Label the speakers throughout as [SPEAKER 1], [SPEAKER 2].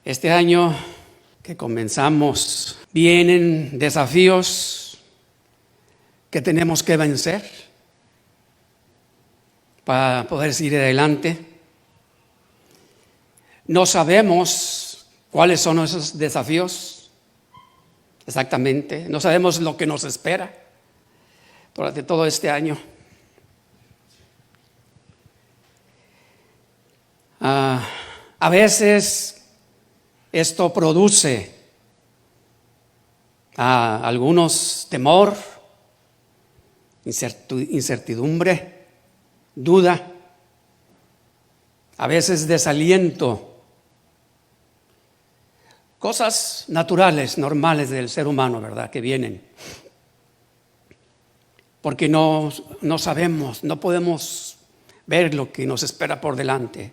[SPEAKER 1] Este año que comenzamos, vienen desafíos que tenemos que vencer para poder seguir adelante. No sabemos cuáles son esos desafíos exactamente, no sabemos lo que nos espera durante todo este año. A veces esto produce a algunos temor, incertidumbre, duda, a veces desaliento. Cosas naturales, normales del ser humano, ¿verdad? Que vienen. Porque no sabemos, no podemos ver lo que nos espera por delante.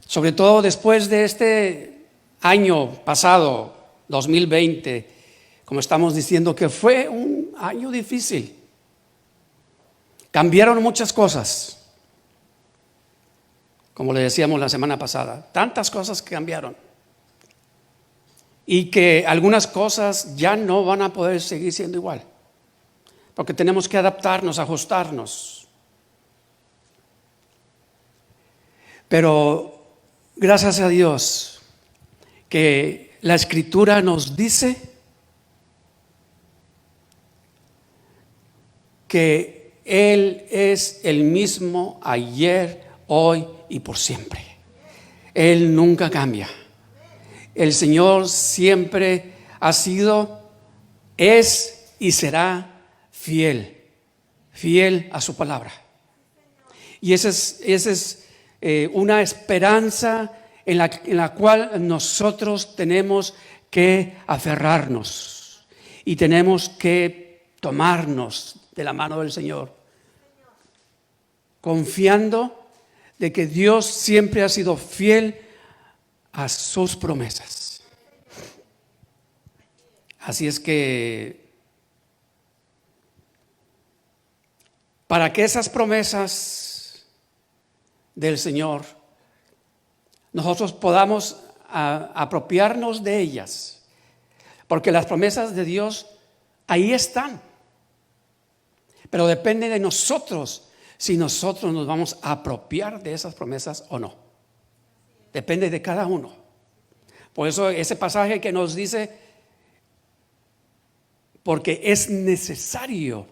[SPEAKER 1] Sobre todo después de este año pasado, 2020, como estamos diciendo, que fue un año difícil. Cambiaron muchas cosas. Como le decíamos la semana pasada, tantas cosas que cambiaron. Y que algunas cosas ya no van a poder seguir siendo igual. Porque tenemos que adaptarnos, ajustarnos. Pero gracias a Dios que la Escritura nos dice que Él es el mismo ayer, hoy y por siempre. Él nunca cambia. El Señor siempre ha sido, es y será fiel a su palabra. Y esa es una esperanza en la cual nosotros tenemos que aferrarnos y tenemos que tomarnos de la mano del Señor, confiando de que Dios siempre ha sido fiel a sus promesas. Así es que para que esas promesas del Señor nosotros podamos apropiarnos de ellas, porque las promesas de Dios ahí están, pero depende de nosotros si nosotros nos vamos a apropiar de esas promesas o no. Depende de cada uno. Por eso ese pasaje que nos dice, porque es necesario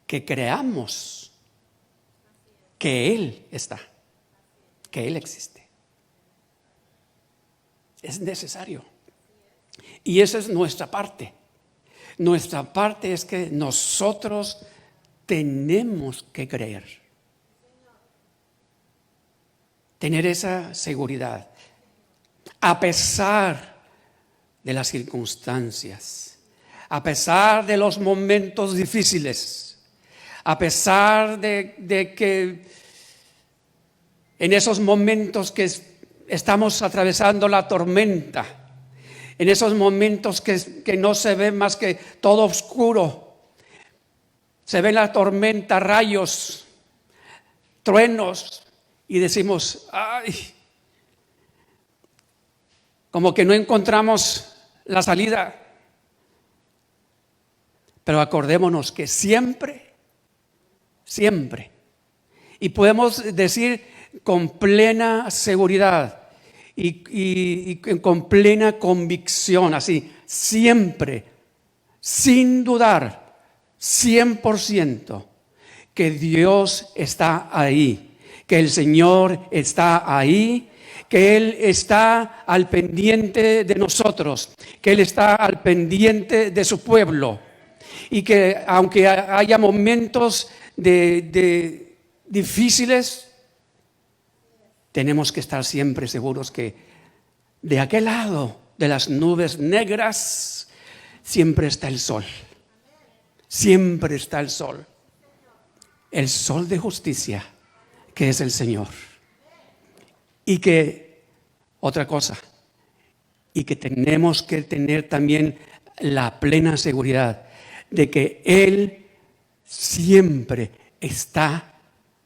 [SPEAKER 1] que creamos que Él está, que Él existe. Es necesario. Y esa es nuestra parte. Nuestra parte es que nosotros tenemos que creer. Tener esa seguridad. A pesar de las circunstancias. A pesar de los momentos difíciles. A pesar de que en esos momentos que estamos atravesando la tormenta, en esos momentos que no se ve más que todo oscuro, se ve la tormenta, rayos, truenos, y decimos, ay, como que no encontramos la salida. Pero acordémonos que siempre, y podemos decir con plena seguridad y con plena convicción, así, siempre, sin dudar, 100%, que Dios está ahí, que el Señor está ahí, que Él está al pendiente de nosotros, que Él está al pendiente de su pueblo, y que aunque haya momentos de difíciles, tenemos que estar siempre seguros que de aquel lado de las nubes negras siempre está el sol. Siempre está el sol de justicia, que es el Señor. Y que, otra cosa, y que tenemos que tener también la plena seguridad de que Él siempre está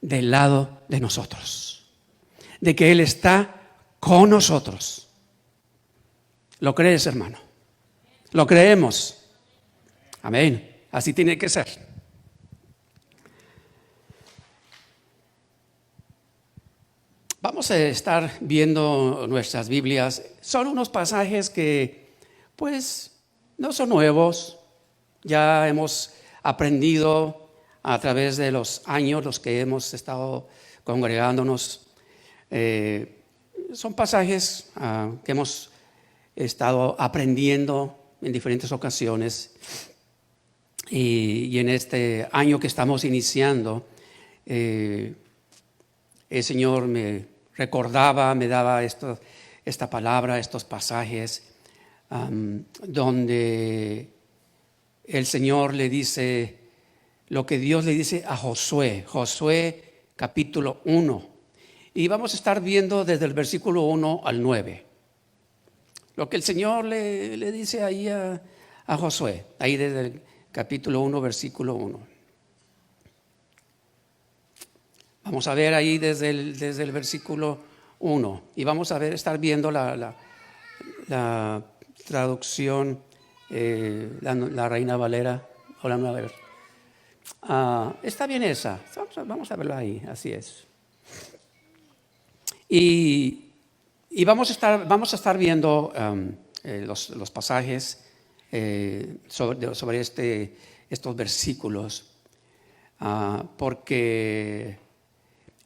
[SPEAKER 1] del lado de nosotros, de que Él está con nosotros. ¿Lo crees, hermano? ¿Lo creemos? Amén. Así tiene que ser. Vamos a estar viendo nuestras Biblias. Son unos pasajes que, pues, no son nuevos. Ya hemos aprendido a través de los años, los que hemos estado congregándonos. Son pasajes que hemos estado aprendiendo en diferentes ocasiones. Y en este año que estamos iniciando, el Señor me recordaba, me daba esta palabra, estos pasajes, donde el Señor le dice lo que Dios le dice a Josué, capítulo 1. Y vamos a estar viendo desde el versículo 1 al 9. Lo que el Señor le dice ahí a Josué, ahí desde el capítulo 1, versículo 1. Vamos a ver ahí desde el versículo 1 y vamos a estar viendo la traducción, la Reina Valera o la Nueva Versión. Está bien esa, vamos a verla ahí, así es. Y vamos a estar viendo los pasajes sobre estos versículos, porque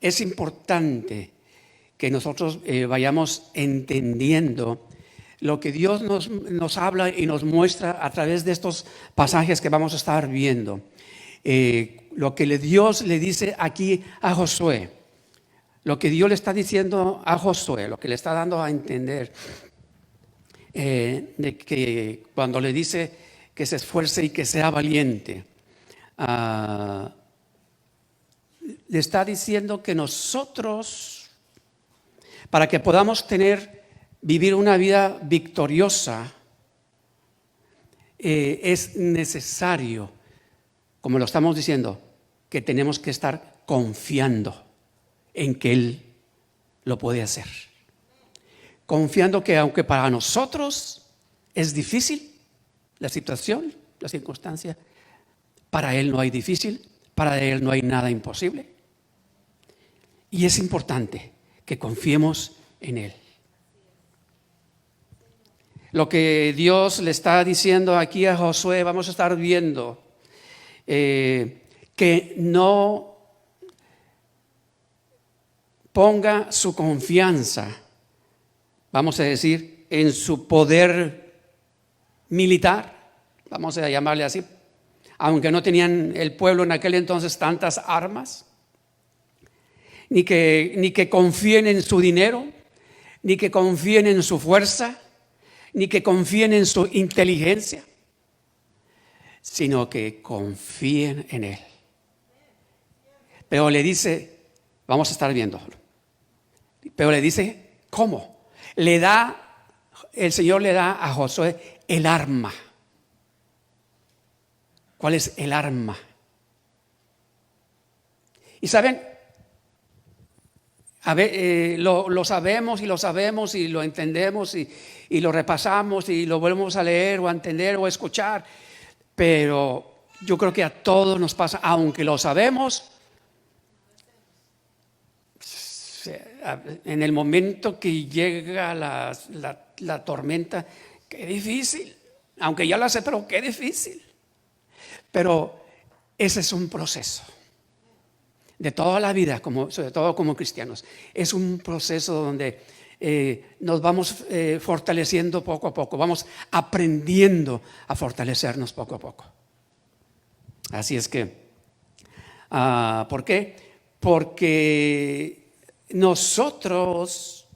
[SPEAKER 1] es importante que nosotros vayamos entendiendo lo que Dios nos habla y nos muestra a través de estos pasajes que vamos a estar viendo. Lo que Dios le dice aquí a Josué, lo que Dios le está diciendo a Josué, lo que le está dando a entender, de que cuando le dice que se esfuerce y que sea valiente, le está diciendo que nosotros, para que podamos vivir una vida victoriosa, es necesario, como lo estamos diciendo, que tenemos que estar confiando en que Él lo puede hacer. Confiando que aunque para nosotros es difícil la situación, la circunstancia, para Él no hay difícil, para Él no hay nada imposible. Y es importante que confiemos en Él. Lo que Dios le está diciendo aquí a Josué, vamos a estar viendo que no ponga su confianza, vamos a decir, en su poder militar, vamos a llamarle así, aunque no tenían el pueblo en aquel entonces tantas armas, ni que confíen en su dinero, ni que confíen en su fuerza, ni que confíen en su inteligencia, sino que confíen en Él. Pero le dice, vamos a estar viendo, pero le dice, ¿cómo? El Señor le da a Josué el arma. ¿Cuál es el arma? Y saben, lo sabemos y lo entendemos y lo repasamos y lo volvemos a leer o a entender o a escuchar, pero yo creo que a todos nos pasa, aunque lo sabemos, en el momento que llega la tormenta, qué difícil, aunque ya lo sé, pero qué difícil. Pero ese es un proceso de toda la vida, sobre todo como cristianos. Es un proceso donde nos vamos fortaleciendo poco a poco, vamos aprendiendo a fortalecernos poco a poco. Así es que, ¿por qué? Porque nosotros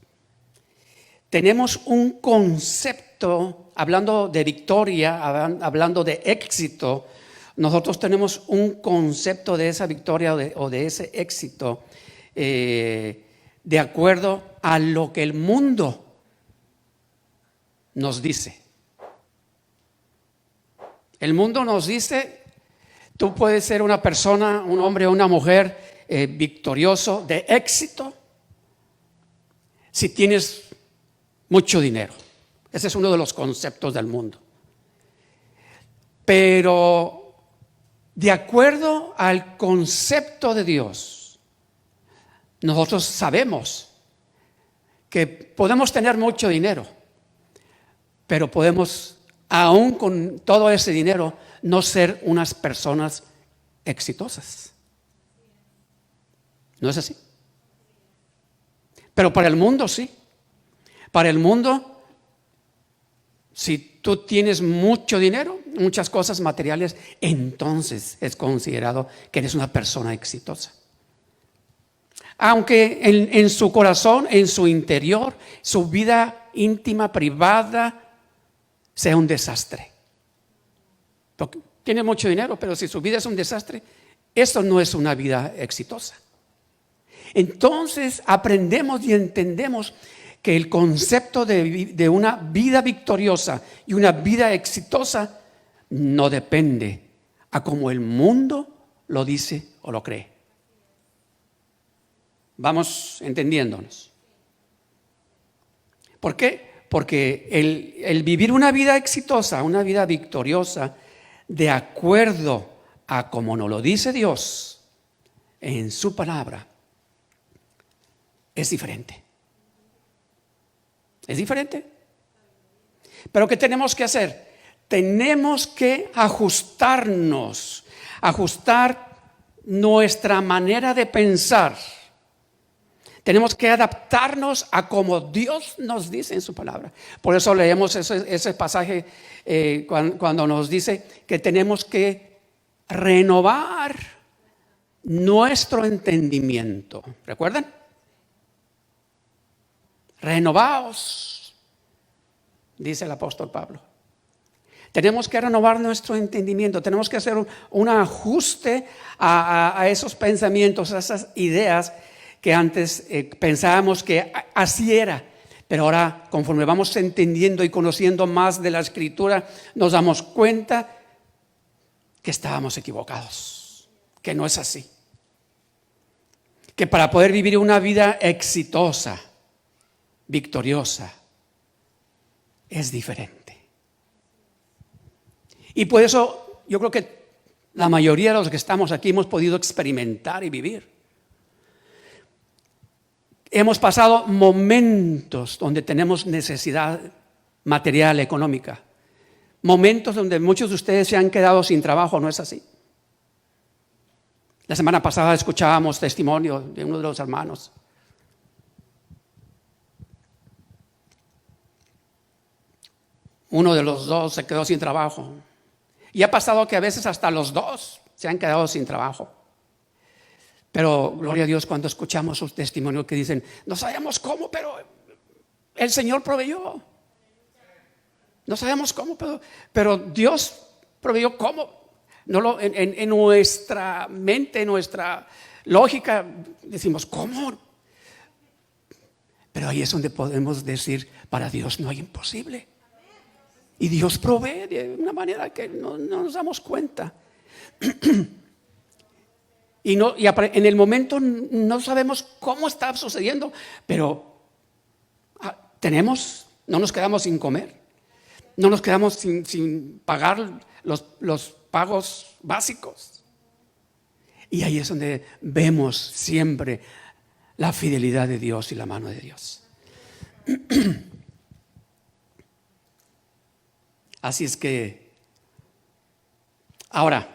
[SPEAKER 1] tenemos un concepto, hablando de victoria, hablando de éxito, nosotros tenemos un concepto de esa victoria o de ese éxito de acuerdo a lo que el mundo nos dice. El mundo nos dice, tú puedes ser una persona, un hombre o una mujer victorioso, de éxito, si tienes mucho dinero. Ese es uno de los conceptos del mundo. Pero de acuerdo al concepto de Dios, nosotros sabemos que podemos tener mucho dinero, pero podemos, aún con todo ese dinero, no ser unas personas exitosas. ¿No es así? Pero para el mundo sí. Para el mundo, si tú tienes mucho dinero, muchas cosas materiales, entonces es considerado que eres una persona exitosa. Aunque en su corazón, en su interior, su vida íntima, privada, sea un desastre. Porque tiene mucho dinero, pero si su vida es un desastre, eso no es una vida exitosa. Entonces aprendemos y entendemos que el concepto de una vida victoriosa y una vida exitosa no depende a cómo el mundo lo dice o lo cree. Vamos entendiéndonos. ¿Por qué? Porque el vivir una vida exitosa, una vida victoriosa, de acuerdo a como nos lo dice Dios en su palabra, es diferente. Es diferente. Pero ¿qué tenemos que hacer? Tenemos que ajustar nuestra manera de pensar. Tenemos que adaptarnos a como Dios nos dice en su palabra. Por eso leemos ese pasaje cuando nos dice que tenemos que renovar nuestro entendimiento. ¿Recuerdan? Renovaos, dice el apóstol Pablo. Tenemos que renovar nuestro entendimiento, tenemos que hacer un ajuste a esos pensamientos, a esas ideas que antes pensábamos que así era. Pero ahora, conforme vamos entendiendo y conociendo más de la Escritura, nos damos cuenta que estábamos equivocados, que no es así. Que para poder vivir una vida exitosa, victoriosa, es diferente. Y por eso yo creo que la mayoría de los que estamos aquí hemos podido experimentar y vivir. Hemos pasado momentos donde tenemos necesidad material, económica. Momentos donde muchos de ustedes se han quedado sin trabajo, ¿no es así? La semana pasada escuchábamos testimonio de uno de los hermanos. Uno de los dos se quedó sin trabajo. Y ha pasado que a veces hasta los dos se han quedado sin trabajo. Pero gloria a Dios cuando escuchamos sus testimonios que dicen, no sabemos cómo, pero el Señor proveyó. No sabemos cómo, pero Dios proveyó cómo. En nuestra mente, en nuestra lógica, decimos, ¿cómo? Pero ahí es donde podemos decir, para Dios no hay imposible. Y Dios provee de una manera que no nos damos cuenta. Y en el momento no sabemos cómo está sucediendo, pero no nos quedamos sin comer, no nos quedamos sin pagar los pagos básicos. Y ahí es donde vemos siempre la fidelidad de Dios y la mano de Dios. Así es que, ahora,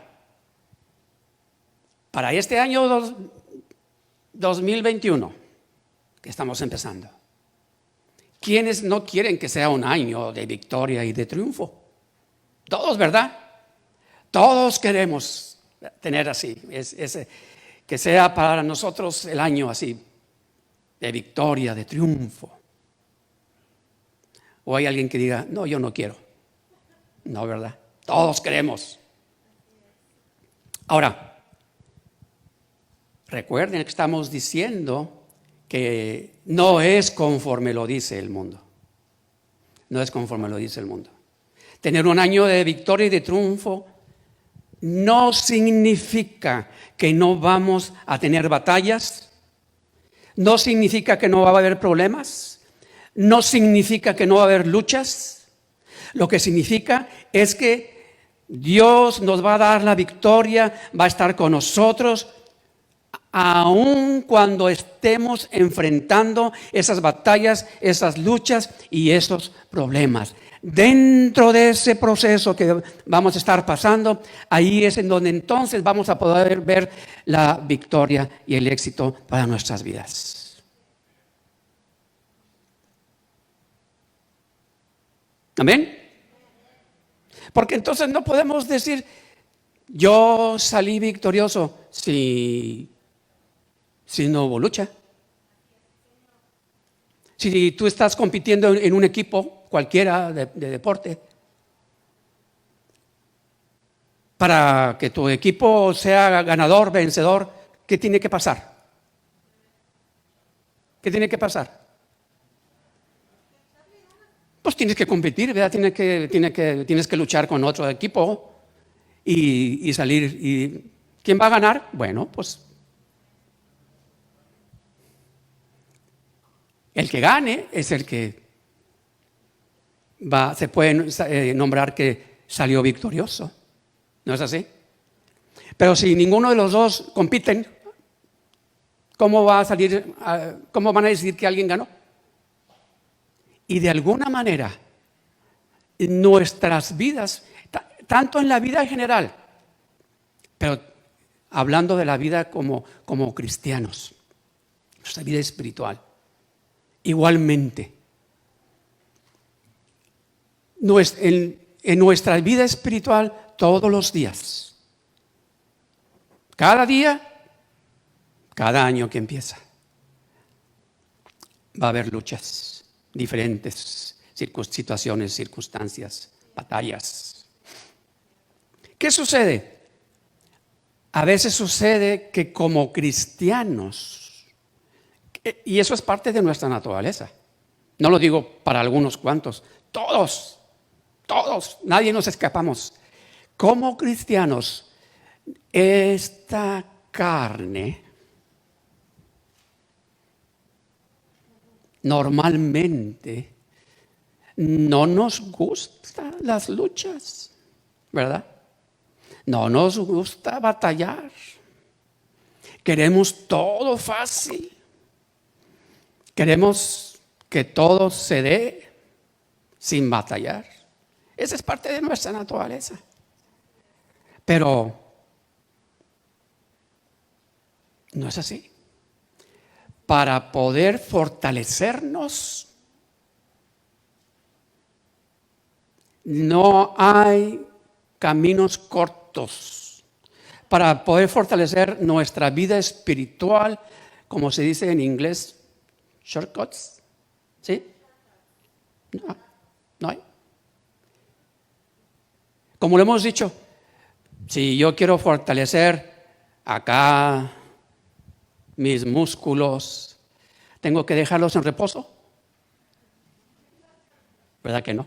[SPEAKER 1] para este año 2021, que estamos empezando, ¿quiénes no quieren que sea un año de victoria y de triunfo? Todos, ¿verdad? Todos queremos tener así, que sea para nosotros el año así, de victoria, de triunfo. O hay alguien que diga, no, yo no quiero. No, ¿verdad? Todos queremos. Ahora, recuerden que estamos diciendo que no es conforme lo dice el mundo. No es conforme lo dice el mundo. Tener un año de victoria y de triunfo no significa que no vamos a tener batallas, no significa que no va a haber problemas, no significa que no va a haber luchas. Lo que significa es que Dios nos va a dar la victoria, va a estar con nosotros, aun cuando estemos enfrentando esas batallas, esas luchas y esos problemas. Dentro de ese proceso que vamos a estar pasando, ahí es en donde entonces vamos a poder ver la victoria y el éxito para nuestras vidas. ¿Amén? Porque entonces no podemos decir, yo salí victorioso si no hubo lucha. Si tú estás compitiendo en un equipo cualquiera de deporte, para que tu equipo sea ganador, vencedor, ¿qué tiene que pasar? ¿Qué tiene que pasar? Pues tienes que competir, ¿verdad? Tienes que luchar con otro equipo y salir. ¿Y quién va a ganar? Bueno, pues el que gane es el que se puede nombrar que salió victorioso. ¿No es así? Pero si ninguno de los dos compiten, ¿cómo van a decir que alguien ganó? Y de alguna manera, en nuestras vidas, tanto en la vida en general, pero hablando de la vida como cristianos, nuestra vida espiritual, igualmente, en nuestra vida espiritual todos los días, cada día, cada año que empieza, va a haber luchas, diferentes situaciones, circunstancias, batallas. ¿Qué sucede? A veces sucede que como cristianos, y eso es parte de nuestra naturaleza, no lo digo para algunos cuantos, todos, nadie nos escapamos. Como cristianos, esta carne normalmente no nos gustan las luchas, ¿verdad? No nos gusta batallar. Queremos todo fácil. Queremos que todo se dé sin batallar. Esa es parte de nuestra naturaleza. Pero no es así. Para poder fortalecernos, no hay caminos cortos. Para poder fortalecer nuestra vida espiritual, como se dice en inglés, shortcuts, ¿sí? No hay. Como lo hemos dicho, si yo quiero fortalecer acá mis músculos, ¿tengo que dejarlos en reposo? ¿Verdad que no?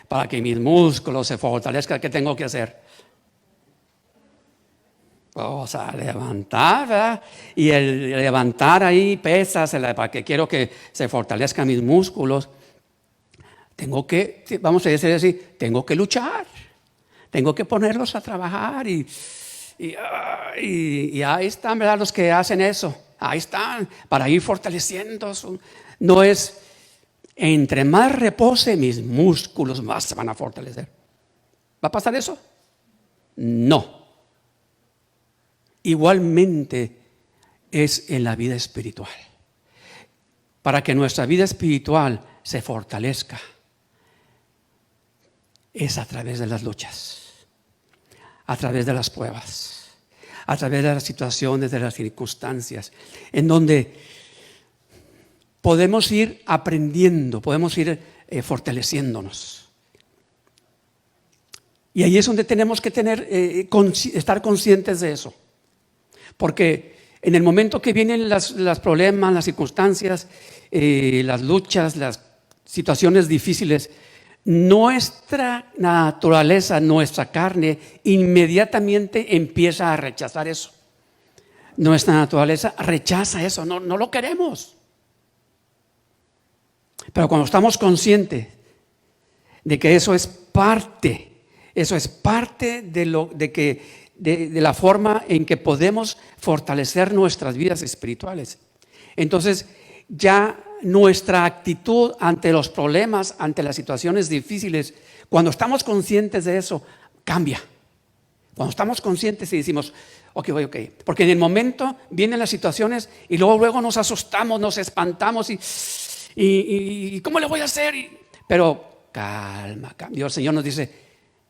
[SPEAKER 1] Para que mis músculos se fortalezcan, ¿qué tengo que hacer? Vamos a levantar, ¿verdad? Y el levantar ahí pesas, para que quiero que se fortalezcan mis músculos. Vamos a decir así, tengo que luchar. Tengo que ponerlos a trabajar y ahí están, ¿verdad? Los que hacen eso. Ahí están, para ir fortaleciendo. No es, entre más repose mis músculos, más se van a fortalecer. ¿Va a pasar eso? No. Igualmente es en la vida espiritual. Para que nuestra vida espiritual se fortalezca, es a través de las luchas, a través de las pruebas, a través de las situaciones, de las circunstancias, en donde podemos ir aprendiendo, podemos ir fortaleciéndonos. Y ahí es donde tenemos que estar conscientes de eso. Porque en el momento que vienen los problemas, las circunstancias, las luchas, las situaciones difíciles, nuestra naturaleza, nuestra carne, inmediatamente empieza a rechazar eso. Nuestra naturaleza rechaza eso, no lo queremos. Pero cuando estamos conscientes de que eso es parte de la forma en que podemos fortalecer nuestras vidas espirituales. Entonces, ya nuestra actitud ante los problemas, ante las situaciones difíciles, cuando estamos conscientes de eso, cambia. Cuando estamos conscientes y decimos, ok, porque en el momento vienen las situaciones y luego nos asustamos, nos espantamos y ¿cómo le voy a hacer? Pero calma. Dios, el Señor nos dice,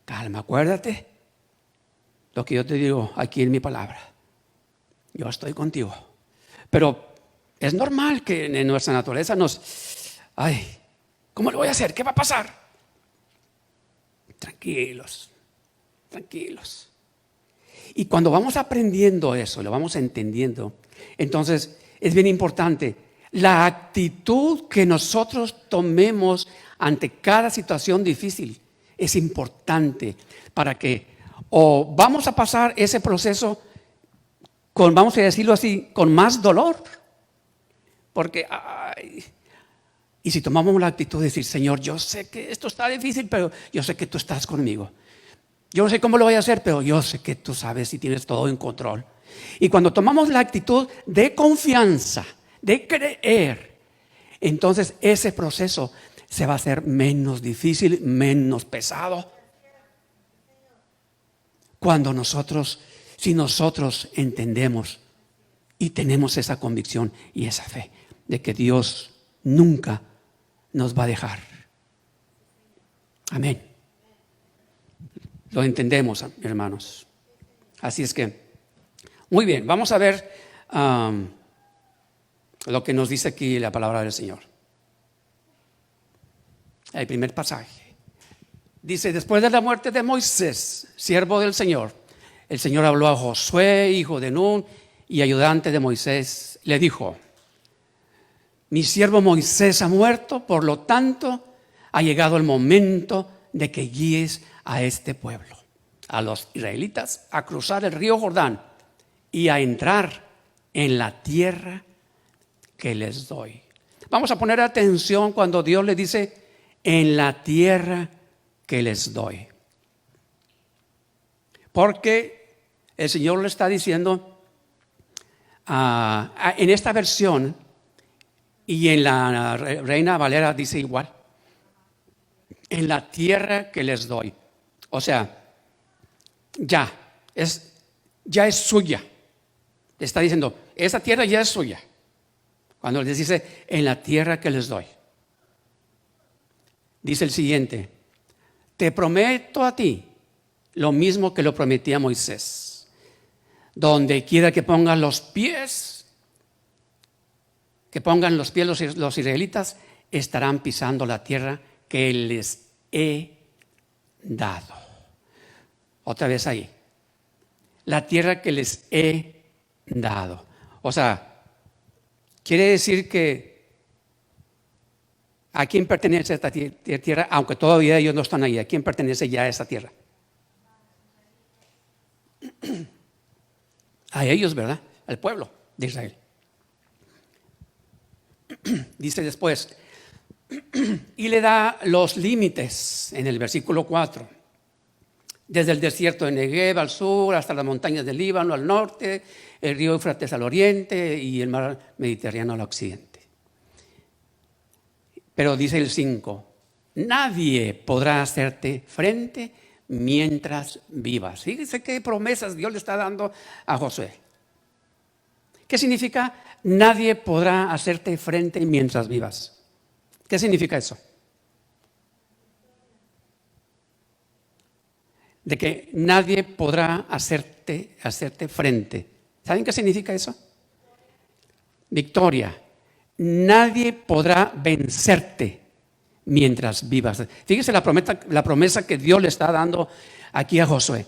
[SPEAKER 1] calma, acuérdate lo que yo te digo aquí en mi palabra. Yo estoy contigo. Pero es normal que en nuestra naturaleza ¿cómo le voy a hacer? ¿Qué va a pasar? Tranquilos. Y cuando vamos aprendiendo eso, lo vamos entendiendo, entonces es bien importante la actitud que nosotros tomemos ante cada situación difícil. Es importante para que o vamos a pasar ese proceso con, vamos a decirlo así, con más dolor. Porque, y si tomamos la actitud de decir, Señor, yo sé que esto está difícil, pero yo sé que tú estás conmigo. Yo no sé cómo lo voy a hacer, pero yo sé que tú sabes y tienes todo en control. Y cuando tomamos la actitud de confianza, de creer, entonces ese proceso se va a hacer menos difícil, menos pesado. Si nosotros entendemos y tenemos esa convicción y esa fe de que Dios nunca nos va a dejar. Amén. Lo entendemos, hermanos. Así es que, muy bien, vamos a ver lo que nos dice aquí la palabra del Señor. El primer pasaje. Dice, después de la muerte de Moisés, siervo del Señor, el Señor habló a Josué, hijo de Nun, y ayudante de Moisés. Le dijo, mi siervo Moisés ha muerto, por lo tanto, ha llegado el momento de que guíes a este pueblo, a los israelitas, a cruzar el río Jordán y a entrar en la tierra que les doy. Vamos a poner atención cuando Dios le dice, en la tierra que les doy. Porque el Señor le está diciendo, en esta versión, y en la Reina Valera dice igual, en la tierra que les doy. O sea, ya es suya. Le está diciendo, esa tierra ya es suya. Cuando les dice, en la tierra que les doy. Dice el siguiente, te prometo a ti lo mismo que lo prometí a Moisés. Donde quiera que pongan los pies los israelitas, estarán pisando la tierra que les he dado. Otra vez ahí. La tierra que les he dado. O sea, quiere decir que ¿a quién pertenece esta tierra? Aunque todavía ellos no están ahí. ¿A quién pertenece ya esta tierra? A ellos, ¿verdad? Al pueblo de Israel. Dice después, y le da los límites en el versículo 4. Desde el desierto de Negev al sur, hasta las montañas del Líbano al norte, el río Éufrates al oriente y el mar Mediterráneo al occidente. Pero dice el 5, nadie podrá hacerte frente mientras vivas. Fíjense qué promesas Dios le está dando a Josué. ¿Qué significa? Nadie podrá hacerte frente mientras vivas. ¿Qué significa eso? De que nadie podrá hacerte frente. ¿Saben qué significa eso? Victoria. Nadie podrá vencerte mientras vivas. Fíjese la promesa que Dios le está dando aquí a Josué.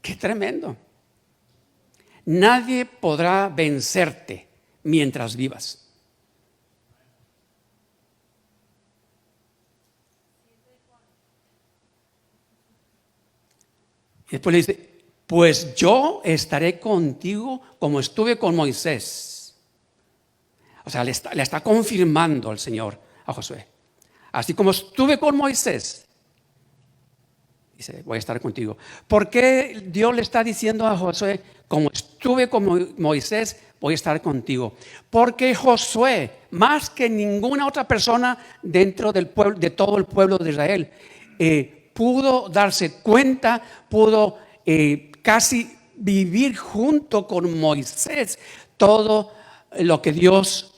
[SPEAKER 1] Qué tremendo. Nadie podrá vencerte mientras vivas. Y después le dice, pues yo estaré contigo como estuve con Moisés. O sea, le está confirmando el Señor a Josué. Así como estuve con Moisés, dice, voy a estar contigo. ¿Por qué Dios le está diciendo a Josué, como estuve con Moisés, voy a estar contigo? Porque Josué, más que ninguna otra persona dentro del pueblo, de todo el pueblo de Israel, pudo darse cuenta, pudo casi vivir junto con Moisés todo lo que Dios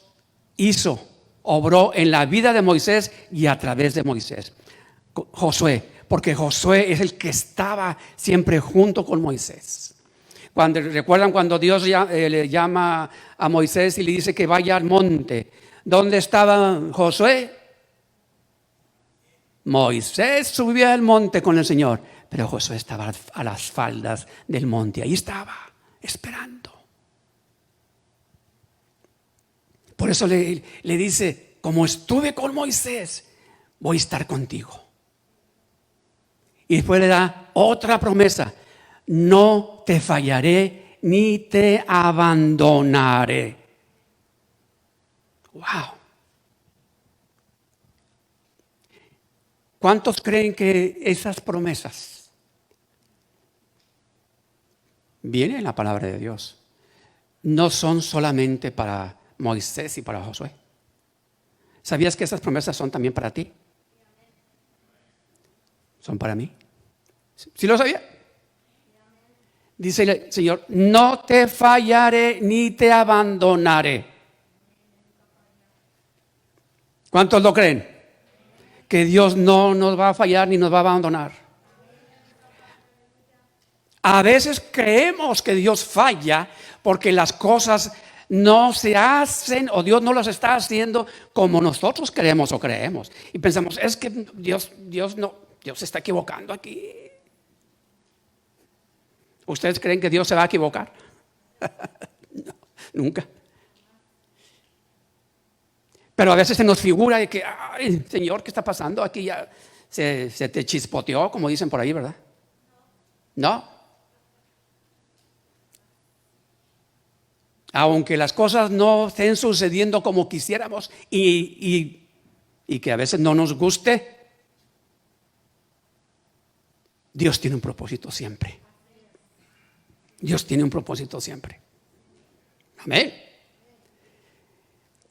[SPEAKER 1] hizo, obró en la vida de Moisés y a través de Moisés. Josué, porque Josué es el que estaba siempre junto con Moisés. ¿Recuerdan cuando Dios le llama a Moisés y le dice que vaya al monte? ¿Dónde estaba Josué? Moisés subía al monte con el Señor, pero Josué estaba a las faldas del monte. Ahí estaba, esperando. Por eso le dice, como estuve con Moisés, voy a estar contigo. Y después le da otra promesa, no te fallaré ni te abandonaré. ¡Wow! ¿Cuántos creen que esas promesas vienen en la palabra de Dios? No son solamente para Moisés y para Josué. ¿Sabías que esas promesas son también para ti? ¿Son para mí? ¿Sí lo sabía? Dice el Señor, no te fallaré ni te abandonaré. ¿Cuántos lo creen? Que Dios no nos va a fallar ni nos va a abandonar. A veces creemos que Dios falla porque las cosas no se hacen o Dios no las está haciendo como nosotros queremos o creemos. Y pensamos, es que Dios se está equivocando aquí. ¿Ustedes creen que Dios se va a equivocar? No, nunca. Pero a veces se nos figura de que, ay, Señor, ¿qué está pasando? Aquí ya se te chispoteó, como dicen por ahí, ¿verdad? No. Aunque las cosas no estén sucediendo como quisiéramos y que a veces no nos guste, Dios tiene un propósito siempre. Dios tiene un propósito siempre. Amén.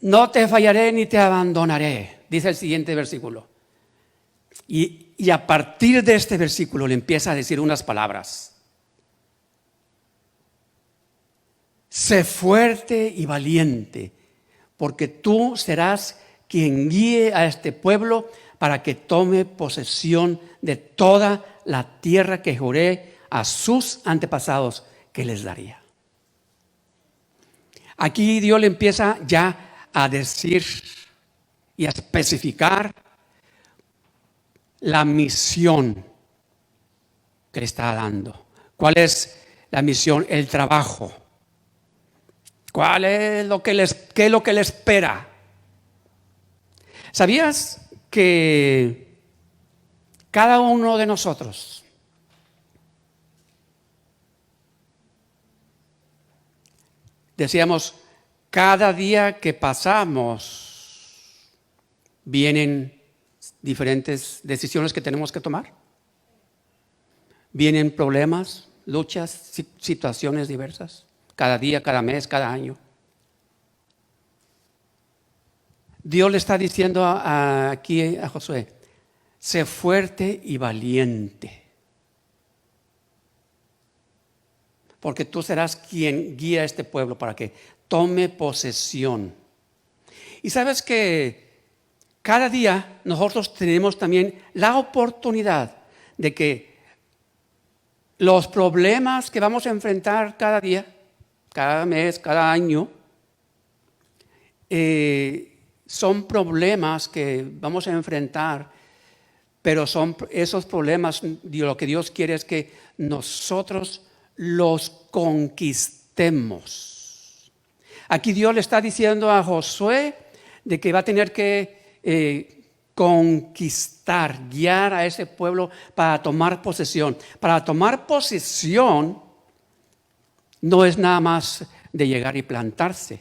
[SPEAKER 1] No te fallaré ni te abandonaré, dice el siguiente versículo. Y a partir de este versículo le empieza a decir unas palabras. Sé fuerte y valiente, porque tú serás quien guíe a este pueblo para que tome posesión de toda la tierra que juré a sus antepasados que les daría. Aquí Dios le empieza ya a decir y a especificar la misión que le está dando. ¿Cuál es la misión? El trabajo. ¿Cuál es qué es lo que le espera? ¿Sabías que cada uno de nosotros decíamos, cada día que pasamos vienen diferentes decisiones que tenemos que tomar? Vienen problemas, luchas, situaciones diversas, cada día, cada mes, cada año. Dios le está diciendo aquí a Josué, sé fuerte y valiente, porque tú serás quien guía a este pueblo para que tome posesión. Y sabes que cada día nosotros tenemos también la oportunidad de que los problemas que vamos a enfrentar cada día, cada mes, cada año, son problemas que vamos a enfrentar, pero son esos problemas, lo que Dios quiere es que nosotros los conquistemos. Aquí Dios le está diciendo a Josué de que va a tener que conquistar, guiar a ese pueblo para tomar posesión. Para tomar posesión no es nada más de llegar y plantarse.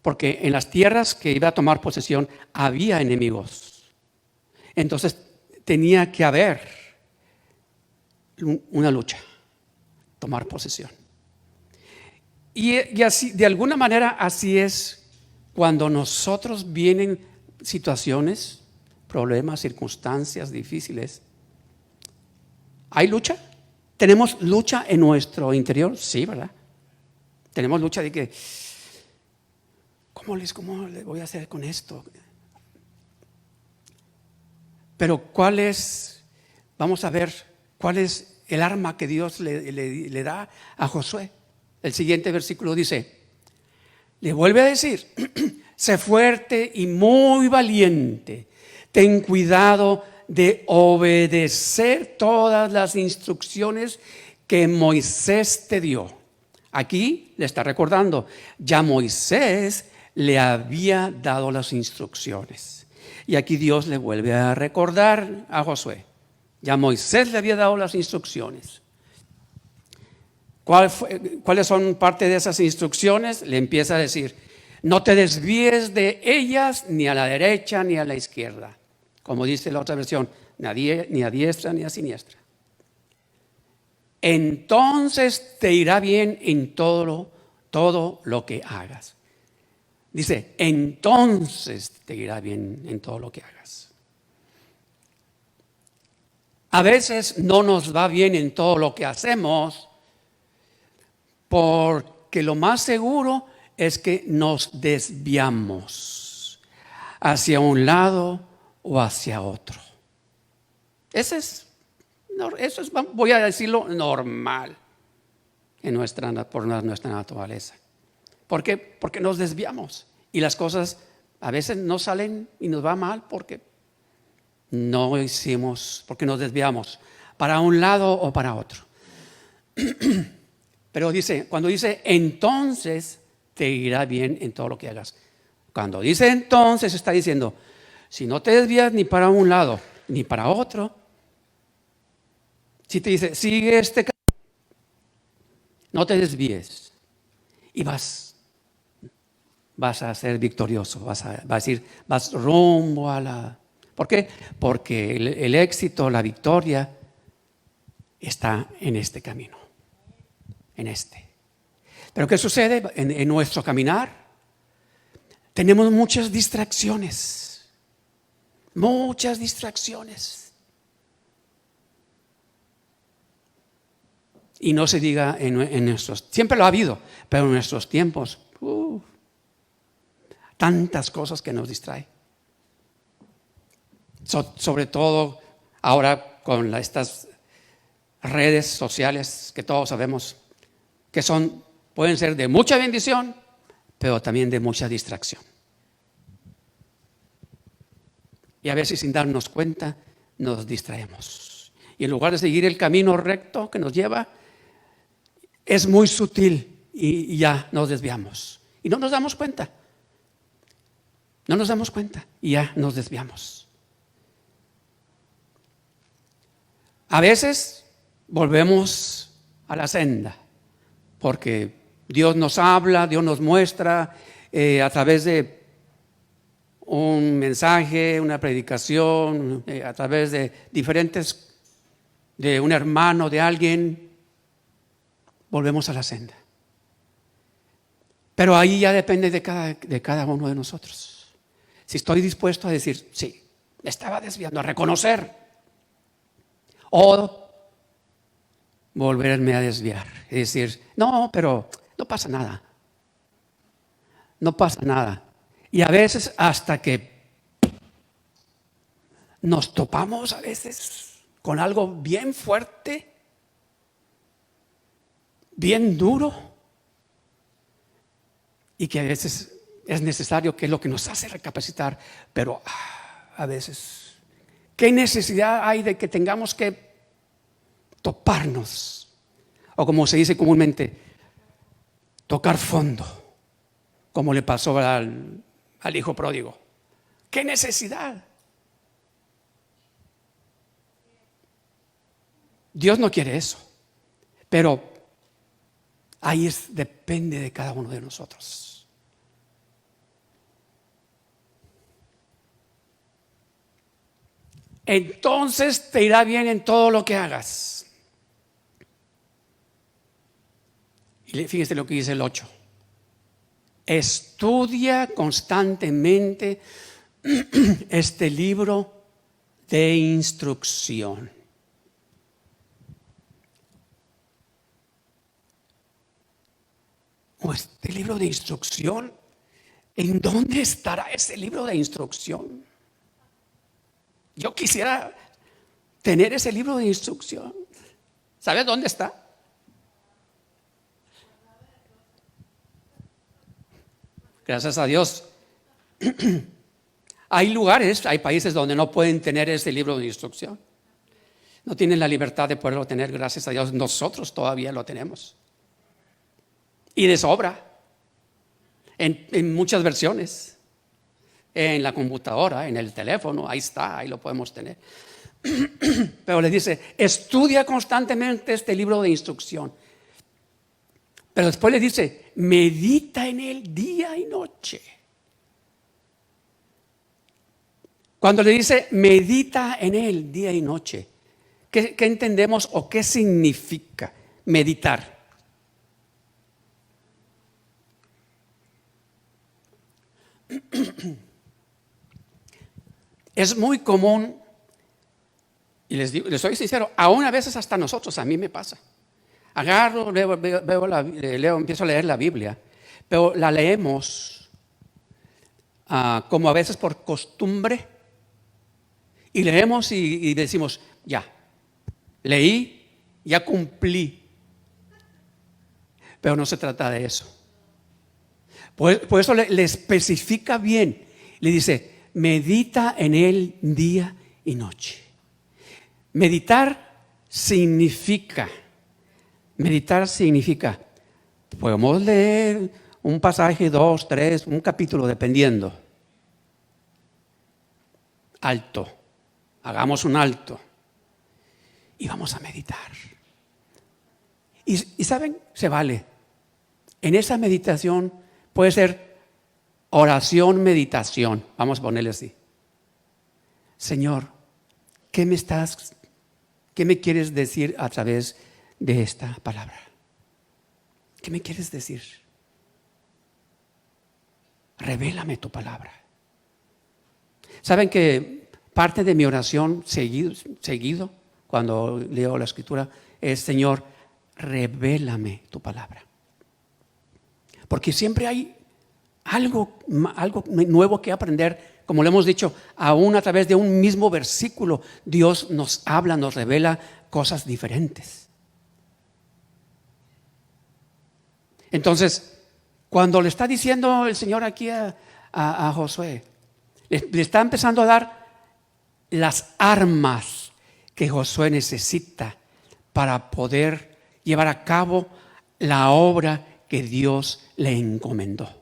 [SPEAKER 1] porque en las tierras que iba a tomar posesión había enemigos. Entonces tenía que haber una lucha, tomar posesión. Y así, de alguna manera, así es cuando nosotros vienen situaciones, problemas, circunstancias difíciles. ¿Hay lucha? ¿Tenemos lucha en nuestro interior? Sí, ¿verdad? Tenemos lucha de que, ¿cómo le voy a hacer con esto? Pero vamos a ver, cuál es el arma que Dios le da a Josué. El siguiente versículo dice, le vuelve a decir, sé fuerte y muy valiente, ten cuidado de obedecer todas las instrucciones que Moisés te dio. Aquí le está recordando, ya Moisés le había dado las instrucciones. Y aquí Dios le vuelve a recordar a Josué, ya Moisés le había dado las instrucciones. ¿Cuáles son parte de esas instrucciones? Le empieza a decir, no te desvíes de ellas ni a la derecha ni a la izquierda. Como dice la otra versión, ni a diestra ni a siniestra. Entonces te irá bien en todo lo que hagas. Dice, entonces te irá bien en todo lo que hagas. A veces no nos va bien en todo lo que hacemos, porque lo más seguro es que nos desviamos hacia un lado o hacia otro. Eso es, voy a decirlo, normal por nuestra naturaleza. ¿Por qué? Porque nos desviamos y las cosas a veces no salen y nos va mal porque porque nos desviamos para un lado o para otro. Pero cuando dice entonces te irá bien en todo lo que hagas. Cuando dice entonces está diciendo, si no te desvías ni para un lado ni para otro, si te dice sigue este camino, no te desvíes y vas a ser victorioso, vas a decir, vas rumbo a la... ¿Por qué? Porque el éxito, la victoria está en este camino. Pero ¿qué sucede en nuestro caminar? Tenemos muchas distracciones. Y no se diga en nuestros, siempre lo ha habido, pero en nuestros tiempos, tantas cosas que nos distraen. Sobre todo ahora con estas redes sociales que todos sabemos que pueden ser de mucha bendición, pero también de mucha distracción. Y a veces sin darnos cuenta nos distraemos. Y en lugar de seguir el camino recto que nos lleva, es muy sutil y ya nos desviamos. Y no nos damos cuenta. Y ya nos desviamos. A veces volvemos a la senda, porque Dios nos habla, Dios nos muestra a través de un mensaje, una predicación, a través de de un hermano, de alguien, volvemos a la senda. Pero ahí ya depende de cada uno de nosotros. Si estoy dispuesto a decir, sí, me estaba desviando, a reconocer, o volverme a desviar y decir, no, pero no pasa nada. Y a veces hasta que nos topamos a veces con algo bien fuerte, bien duro, y que a veces es necesario, que es lo que nos hace recapacitar, pero a veces, ¿qué necesidad hay de que tengamos que toparnos? O como se dice comúnmente, tocar fondo, como le pasó al hijo pródigo. ¿Qué necesidad? Dios no quiere eso, pero ahí depende de cada uno de nosotros. entonces te irá bien en todo lo que hagas. Y fíjese lo que dice el 8. Estudia constantemente este libro de instrucción. O este libro de instrucción, ¿en dónde estará ese libro de instrucción? Yo quisiera tener ese libro de instrucción. ¿Sabes dónde está? Gracias a Dios. Hay lugares, hay países donde no pueden tener ese libro de instrucción. No tienen la libertad de poderlo tener, gracias a Dios. Nosotros todavía lo tenemos. Y de sobra. En muchas versiones. En la computadora, en el teléfono, ahí está, ahí lo podemos tener. Pero le dice, estudia constantemente este libro de instrucción. Pero después le dice, medita en él día y noche. Cuando le dice, medita en él día y noche, ¿qué entendemos o qué significa meditar? Es muy común, y les soy sincero, aún a veces hasta nosotros, a mí me pasa. Agarro, empiezo a leer la Biblia, pero la leemos como a veces por costumbre, y leemos y decimos, ya, leí, ya cumplí. Pero no se trata de eso. Por eso le especifica bien, le dice, medita en él día y noche. Meditar significa, podemos leer un pasaje, 2, 3, un capítulo, dependiendo. Alto, hagamos un alto y vamos a meditar. Y ¿saben? Se vale. En esa meditación puede ser oración, meditación. Vamos a ponerle así. Señor, ¿qué me quieres decir a través de esta palabra? ¿Qué me quieres decir? Revélame tu palabra. ¿Saben que parte de mi oración seguido cuando leo la escritura es, Señor, revélame tu palabra? Porque siempre hay algo nuevo que aprender. Como le hemos dicho, aún a través de un mismo versículo, Dios nos habla, nos revela cosas diferentes. Entonces, cuando le está diciendo el Señor aquí a Josué, le está empezando a dar las armas que Josué necesita para poder llevar a cabo la obra que Dios le encomendó.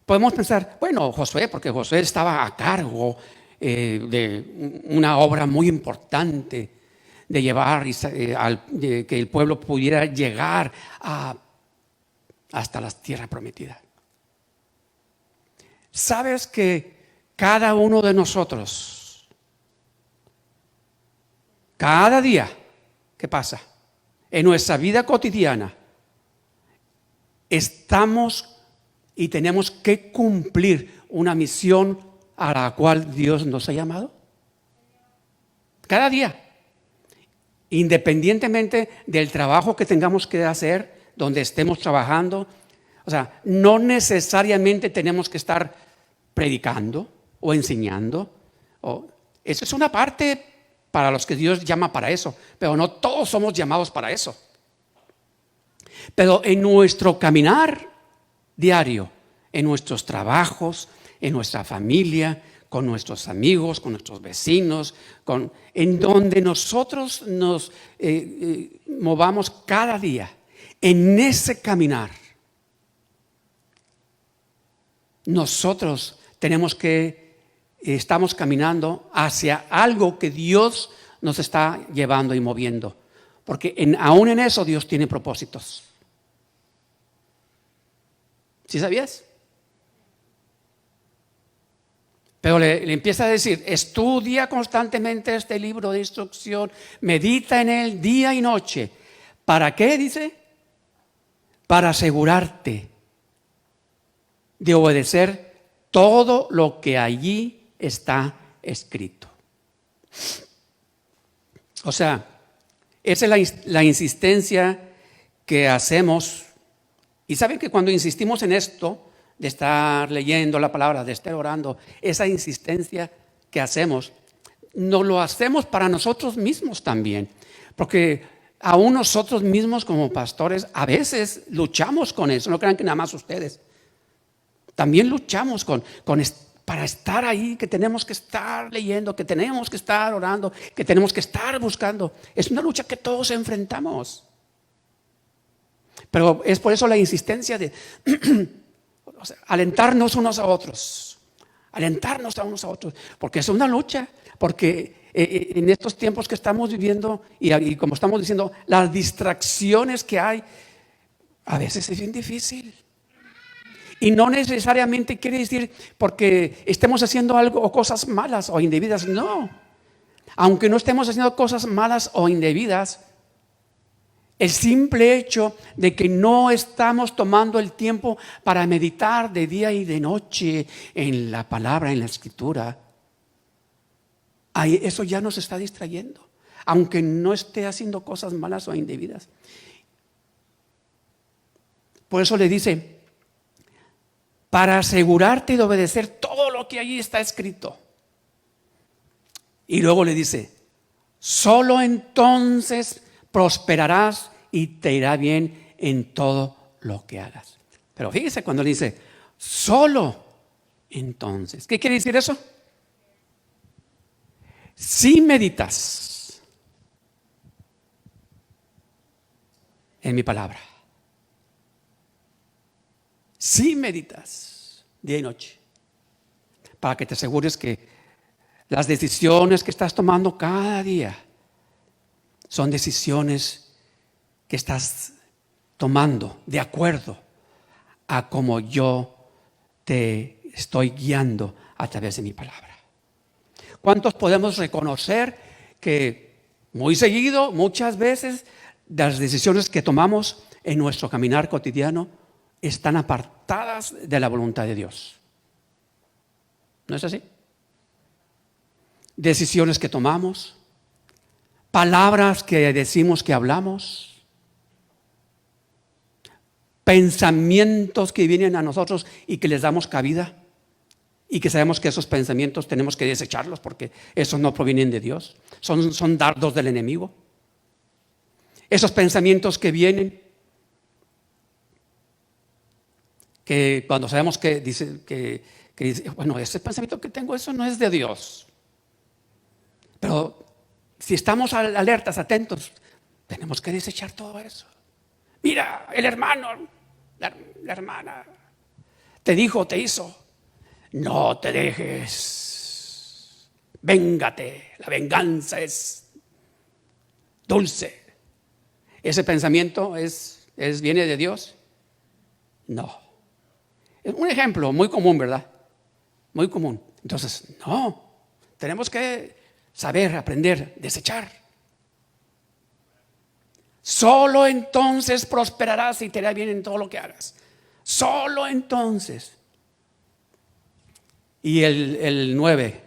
[SPEAKER 1] Podemos pensar, bueno, Josué, porque Josué estaba a cargo de una obra muy importante, de llevar de que el pueblo pudiera llegar hasta la tierra prometida. ¿Sabes que cada uno de nosotros, cada día, ¿qué pasa? En nuestra vida cotidiana, estamos y tenemos que cumplir una misión a la cual Dios nos ha llamado? Cada día. Independientemente del trabajo que tengamos que hacer, donde estemos trabajando. O sea, no necesariamente tenemos que estar predicando o enseñando. Eso es una parte para los que Dios llama para eso, pero no todos somos llamados para eso. Pero en nuestro caminar diario, en nuestros trabajos, en nuestra familia, con nuestros amigos, con nuestros vecinos, en donde nosotros nos movamos cada día, en ese caminar, nosotros estamos caminando hacia algo que Dios nos está llevando y moviendo, porque aún en eso Dios tiene propósitos. ¿Sí sabías? Pero le empieza a decir, estudia constantemente este libro de instrucción, medita en él día y noche. ¿Para qué? Dice, para asegurarte de obedecer todo lo que allí está escrito. O sea, esa es la insistencia que hacemos. Y saben que cuando insistimos en esto, de estar leyendo la palabra, de estar orando, esa insistencia que hacemos, no lo hacemos para nosotros mismos también. Porque aún nosotros mismos como pastores a veces luchamos con eso. No crean que nada más ustedes. También luchamos para estar ahí, que tenemos que estar leyendo, que tenemos que estar orando, que tenemos que estar buscando. Es una lucha que todos enfrentamos. Pero es por eso la insistencia de alentarnos unos a otros. Alentarnos a unos a otros. Porque es una lucha. Porque en estos tiempos que estamos viviendo y como estamos diciendo, las distracciones que hay, a veces es bien difícil. Y no necesariamente quiere decir porque estemos haciendo algo o cosas malas o indebidas. No. Aunque no estemos haciendo cosas malas o indebidas, el simple hecho de que no estamos tomando el tiempo para meditar de día y de noche en la palabra, en la escritura, eso ya nos está distrayendo, aunque no esté haciendo cosas malas o indebidas. Por eso le dice, para asegurarte de obedecer todo lo que allí está escrito. Y luego le dice, solo entonces prosperarás y te irá bien en todo lo que hagas. Pero fíjese cuando le dice, solo entonces. ¿Qué quiere decir eso? Si meditas en mi palabra, si meditas día y noche, para que te asegures que las decisiones que estás tomando cada día son decisiones que estás tomando de acuerdo a como yo te estoy guiando a través de mi palabra. ¿Cuántos podemos reconocer que muy seguido, muchas veces, las decisiones que tomamos en nuestro caminar cotidiano están apartadas de la voluntad de Dios? ¿No es así? Decisiones que tomamos, palabras que decimos, que hablamos, pensamientos que vienen a nosotros y que les damos cabida y que sabemos que esos pensamientos tenemos que desecharlos porque esos no provienen de Dios, son dardos del enemigo. Esos pensamientos que vienen, que cuando sabemos que dice, bueno, ese pensamiento que tengo, eso no es de Dios. Pero si estamos alertas, atentos, tenemos que desechar todo eso. Mira, el hermano, la hermana, te dijo, te hizo. No te dejes. Véngate, la venganza es dulce. ¿Ese pensamiento viene de Dios? No. Es un ejemplo muy común, ¿verdad? Muy común. Entonces, no. Tenemos que saber, aprender, desechar. Solo entonces prosperarás y te irá bien en todo lo que hagas. Solo entonces. Y el 9,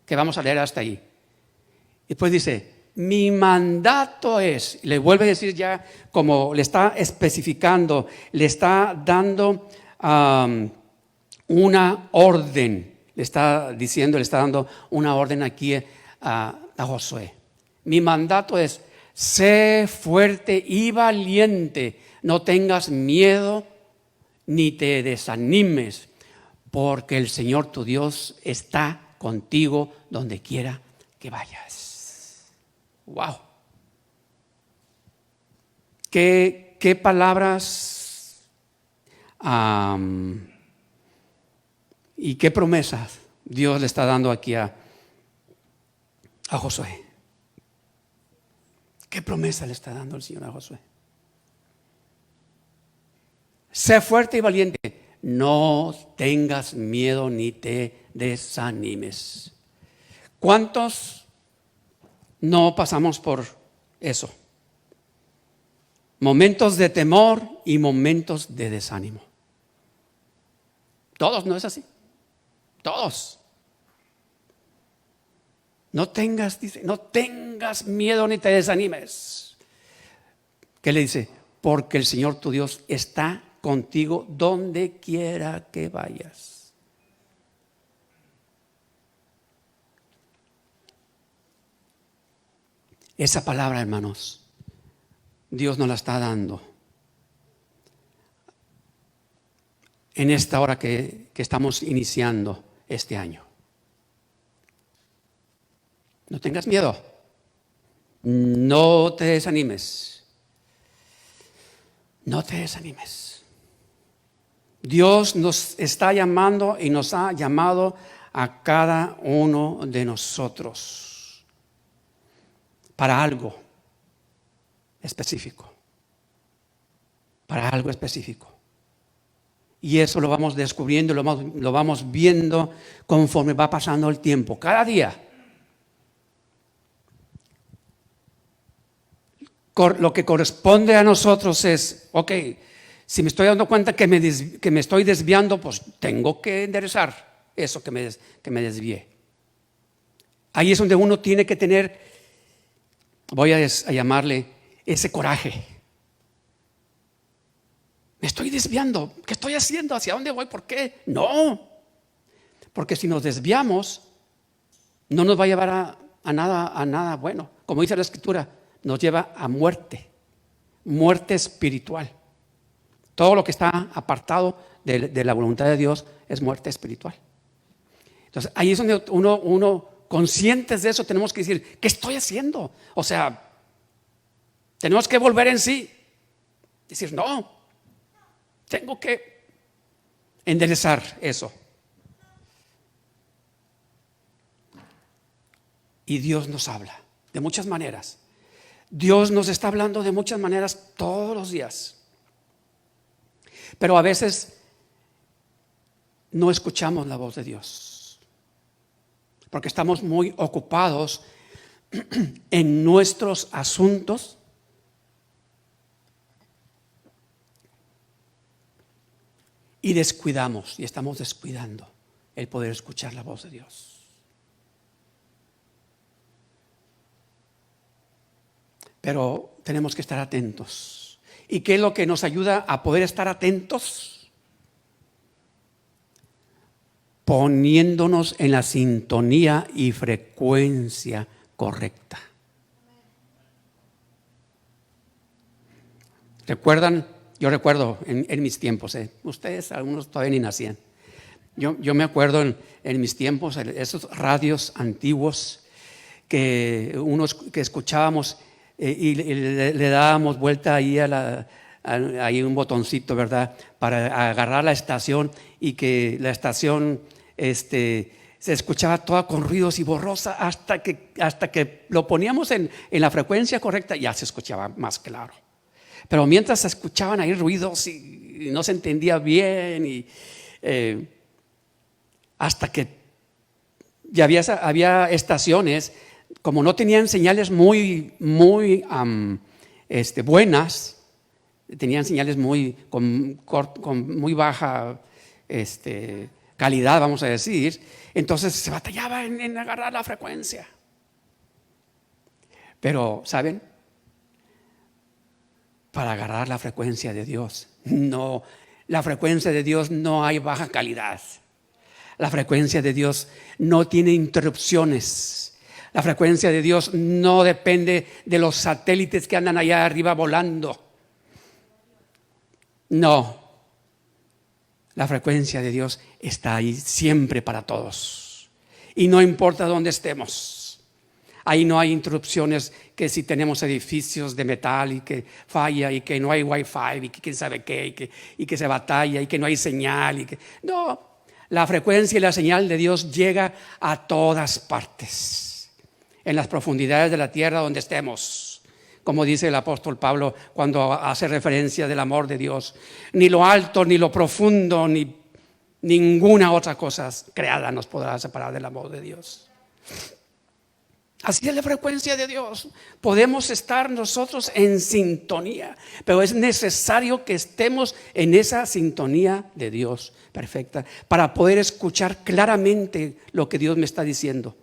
[SPEAKER 1] que vamos a leer hasta ahí. Y después dice, mi mandato es, le vuelve a decir ya como le está especificando, le está dando una orden, le está diciendo, le está dando una orden aquí a Josué. Mi mandato es, sé fuerte y valiente, no tengas miedo ni te desanimes, porque el Señor tu Dios está contigo donde quiera que vayas. ¡Wow! ¿Qué palabras y qué promesas Dios le está dando aquí a Josué? ¿Qué promesa le está dando el Señor a Josué? Sé fuerte y valiente. No tengas miedo ni te desanimes. ¿Cuántos no pasamos por eso? Momentos de temor y momentos de desánimo. Todos, ¿no es así? Todos. No tengas miedo ni te desanimes. ¿Qué le dice? Porque el Señor tu Dios está contigo donde quiera que vayas. Esa palabra, hermanos, Dios nos la está dando en esta hora que estamos iniciando este año. No tengas miedo, no te desanimes, no te desanimes. Dios nos está llamando y nos ha llamado a cada uno de nosotros para algo específico, para algo específico. Y eso lo vamos descubriendo, lo vamos viendo conforme va pasando el tiempo, cada día. Lo que corresponde a nosotros es, ok, si me estoy dando cuenta que me estoy desviando, pues tengo que enderezar eso que me desvié. Ahí es donde uno tiene que tener, voy a llamarle, ese coraje. Me estoy desviando, ¿qué estoy haciendo? ¿Hacia dónde voy? ¿Por qué? No, porque si nos desviamos, no nos va a llevar a nada bueno. Como dice la Escritura, nos lleva a muerte espiritual. Todo lo que está apartado de la voluntad de Dios es muerte espiritual. Entonces, ahí es donde uno conscientes de eso, tenemos que decir, ¿qué estoy haciendo? O sea, tenemos que volver en sí. Decir, no, tengo que enderezar eso. Y Dios nos habla de muchas maneras. Dios nos está hablando de muchas maneras todos los días. Pero a veces no escuchamos la voz de Dios. Porque estamos muy ocupados en nuestros asuntos. Y descuidamos, y estamos descuidando el poder escuchar la voz de Dios. Pero tenemos que estar atentos. ¿Y qué es lo que nos ayuda a poder estar atentos? Poniéndonos en la sintonía y frecuencia correcta. ¿Recuerdan? Yo recuerdo en mis tiempos, ustedes algunos todavía ni nacían. Yo me acuerdo en mis tiempos, esos radios antiguos que escuchábamos y le dábamos vuelta ahí ahí un botoncito, ¿verdad? Para agarrar la estación y que la estación se escuchaba toda con ruidos y borrosa hasta que lo poníamos en la frecuencia correcta, ya se escuchaba más claro. Pero mientras se escuchaban ahí ruidos y no se entendía bien hasta que ya había estaciones, como no tenían señales muy buenas, tenían señales con muy baja calidad, vamos a decir, entonces se batallaba en agarrar la frecuencia. Pero, ¿saben? Para agarrar la frecuencia de Dios, no, la frecuencia de Dios no hay baja calidad. La frecuencia de Dios no tiene interrupciones. La frecuencia de Dios no depende de los satélites que andan allá arriba volando. No. La frecuencia de Dios está ahí siempre para todos. Y no importa dónde estemos. Ahí no hay interrupciones, que si tenemos edificios de metal y que falla y que no hay wifi y que quién sabe qué y que se batalla y que no hay señal. No, la frecuencia y la señal de Dios llega a todas partes, en las profundidades de la tierra donde estemos. Como dice el apóstol Pablo cuando hace referencia del amor de Dios. Ni lo alto, ni lo profundo, ni Ninguna otra cosa creada nos podrá separar del amor de Dios. Así es la frecuencia de Dios. Podemos estar nosotros en sintonía, pero es necesario que estemos en esa sintonía de Dios perfecta para poder escuchar claramente lo que Dios me está diciendo.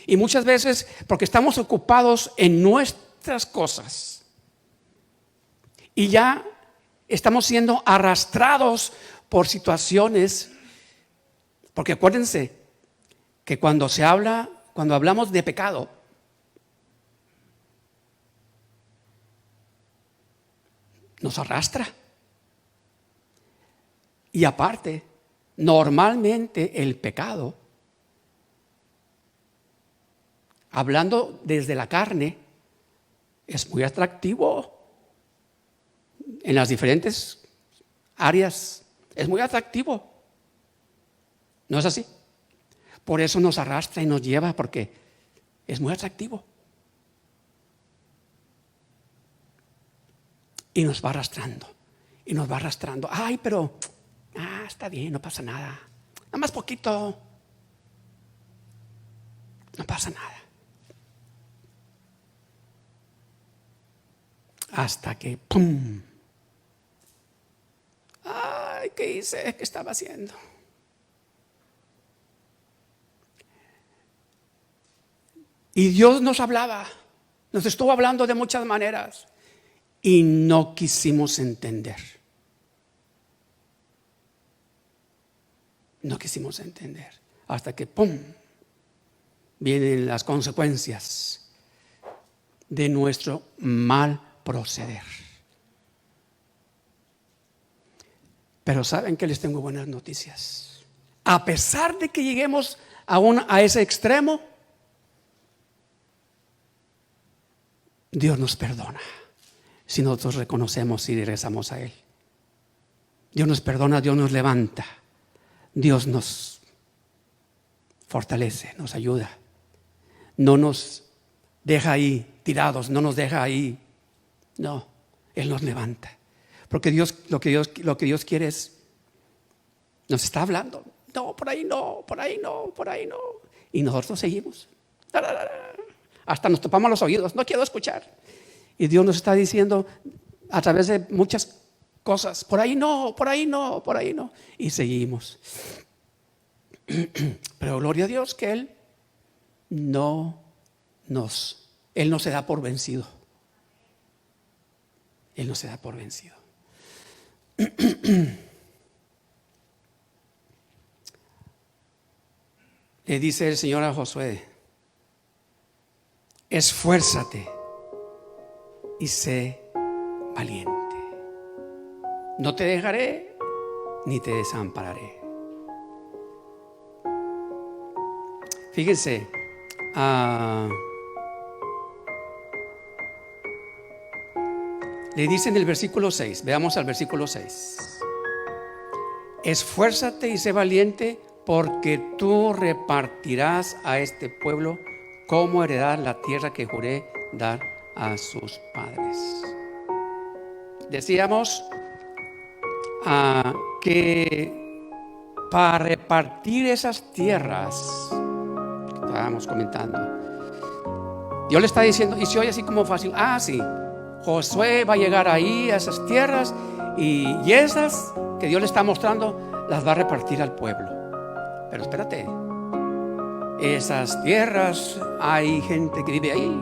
[SPEAKER 1] Y muchas veces, porque estamos ocupados en nuestras cosas y ya estamos siendo arrastrados por situaciones, porque acuérdense que cuando hablamos de pecado, nos arrastra. Y aparte, normalmente el pecado, hablando desde la carne, es muy atractivo en las diferentes áreas. Es muy atractivo. ¿No es así? Por eso nos arrastra y nos lleva, porque es muy atractivo. Y nos va arrastrando. Y nos va arrastrando. Ay, pero está bien, no pasa nada. Nada más poquito. No pasa nada. Hasta que ¡pum! Ay, ¿qué hice? ¿Qué estaba haciendo? Y Dios nos hablaba, nos estuvo hablando de muchas maneras y no quisimos entender. No quisimos entender hasta que ¡pum! Vienen las consecuencias de nuestro mal proceder. Pero ¿saben que les tengo buenas noticias? A pesar de que lleguemos a ese extremo, Dios nos perdona si nosotros reconocemos y regresamos a Él. Dios nos perdona, Dios nos levanta, Dios nos fortalece, nos ayuda. No nos deja ahí tirados, no nos deja ahí. No, Él nos levanta. Porque Dios, lo que Dios quiere es, nos está hablando. No, por ahí no, por ahí no, por ahí no. Y nosotros seguimos. Hasta nos topamos los oídos, no quiero escuchar. Y Dios nos está diciendo a través de muchas cosas, por ahí no, por ahí no, por ahí no. Y seguimos. Pero gloria a Dios que Él no se da por vencido. Él no se da por vencido. Le dice el Señor a Josué: esfuérzate y sé valiente. No te dejaré ni te desampararé. Fíjense, le dice en el versículo 6, veamos al versículo 6. Esfuérzate y sé valiente, porque tú repartirás a este pueblo como heredad la tierra que juré dar a sus padres. Decíamos que para repartir esas tierras, que estábamos comentando, Dios le está diciendo, y se oye así como fácil, sí, Josué va a llegar ahí a esas tierras y esas que Dios le está mostrando las va a repartir al pueblo. Pero espérate, esas tierras hay gente que vive ahí.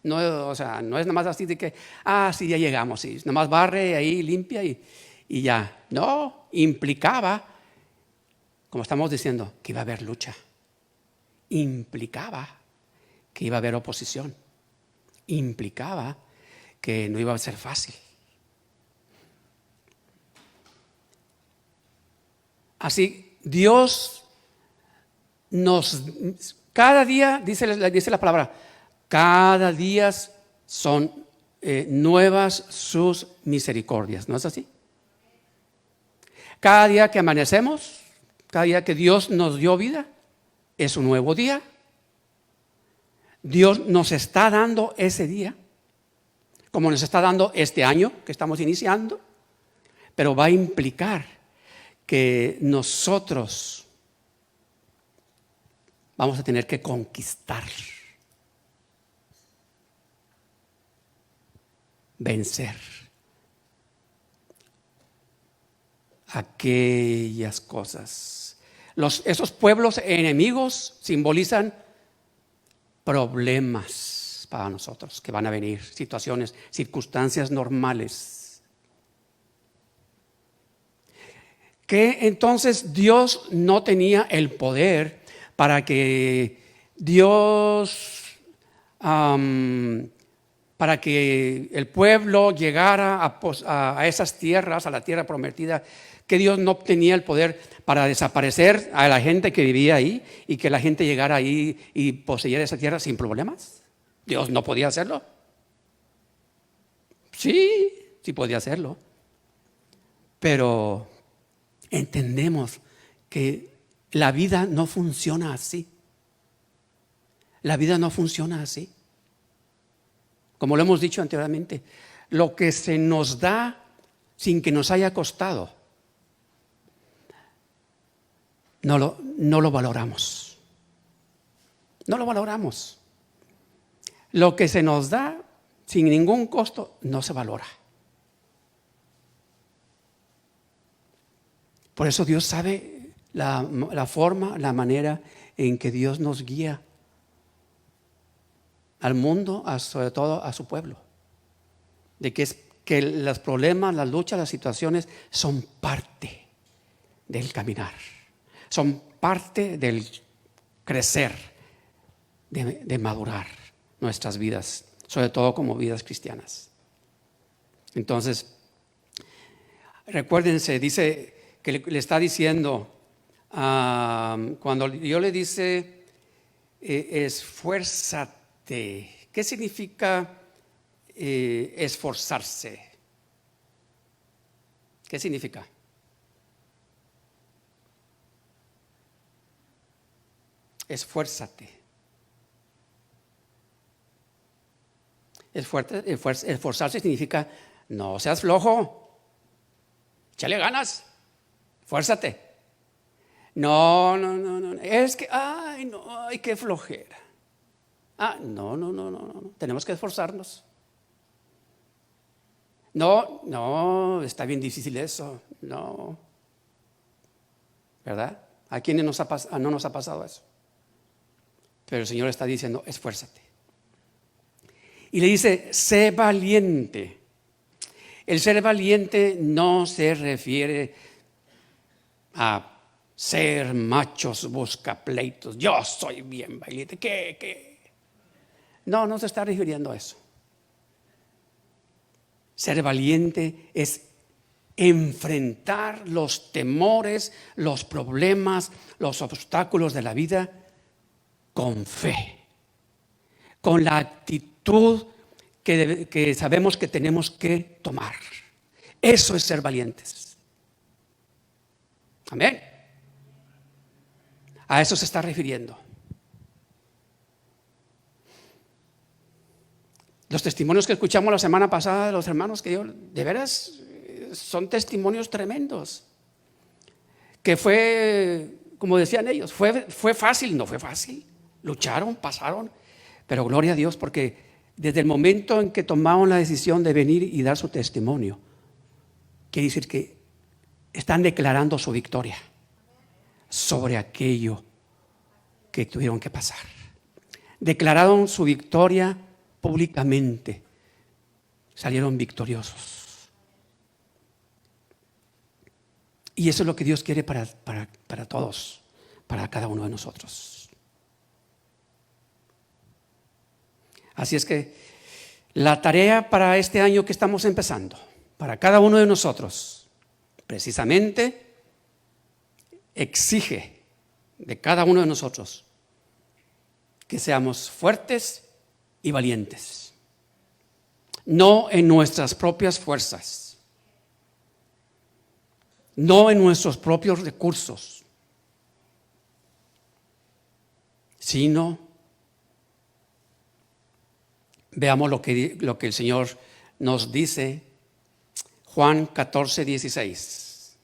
[SPEAKER 1] No, o sea, no es nada más así de que, sí, ya llegamos, sí, nada más barre ahí, limpia y ya. No, implicaba, como estamos diciendo, que iba a haber lucha. Implicaba que iba a haber oposición. Implicaba que no iba a ser fácil. Así, Dios cada día, dice la palabra, cada día son nuevas sus misericordias, ¿no es así? Cada día que amanecemos, cada día que Dios nos dio vida, es un nuevo día. Dios nos está dando ese día, como nos está dando este año que estamos iniciando, pero va a implicar que nosotros vamos a tener que conquistar, vencer aquellas cosas. Esos pueblos enemigos simbolizan problemas para nosotros que van a venir, situaciones, circunstancias normales. Que entonces Dios no tenía el poder para que para que el pueblo llegara a esas tierras, a la tierra prometida, que Dios no tenía el poder para desaparecer a la gente que vivía ahí y que la gente llegara ahí y poseyera esa tierra sin problemas. Dios no podía hacerlo. Sí podía hacerlo. Pero entendemos que la vida no funciona así. La vida no funciona así. Como lo hemos dicho anteriormente, lo que se nos da sin que nos haya costado, no lo valoramos. No lo valoramos. Lo que se nos da sin ningún costo no se valora. Por eso Dios sabe la forma, la manera en que Dios nos guía al mundo, sobre todo a su pueblo. De que los problemas, las luchas, las situaciones son parte del caminar. Son parte del crecer, de madurar nuestras vidas, sobre todo como vidas cristianas. Entonces, recuérdense, dice que le está diciendo, cuando Dios le dice, esfuérzate, ¿qué significa esforzarse? ¿Qué significa? Esfuérzate. Esforzarse significa no seas flojo, échale ganas, esfuérzate. No, es que, ay, qué flojera. No, tenemos que esforzarnos. No, está bien difícil eso, no. ¿Verdad? ¿A quiénes no nos ha pasado eso? Pero el Señor está diciendo, esfuérzate. Y le dice, sé valiente. El ser valiente no se refiere a ser machos buscapleitos. Yo soy bien valiente. ¿Qué? No se está refiriendo a eso. Ser valiente es enfrentar los temores, los problemas, los obstáculos de la vida con fe, con la actitud que sabemos que tenemos que tomar. Eso es ser valientes. Amén. A eso se está refiriendo. Los testimonios que escuchamos la semana pasada de los hermanos, de veras, son testimonios tremendos. Que fue, como decían ellos, fue fácil, no fue fácil. Lucharon, pasaron, pero gloria a Dios, porque desde el momento en que tomaron la decisión de venir y dar su testimonio, quiere decir que están declarando su victoria sobre aquello que tuvieron que pasar. Declararon su victoria públicamente, salieron victoriosos. Y eso es lo que Dios quiere para todos, para cada uno de nosotros. Así es que la tarea para este año que estamos empezando, para cada uno de nosotros, precisamente exige de cada uno de nosotros que seamos fuertes y valientes, no en nuestras propias fuerzas, no en nuestros propios recursos, sino veamos lo que el Señor nos dice. Juan 14:16.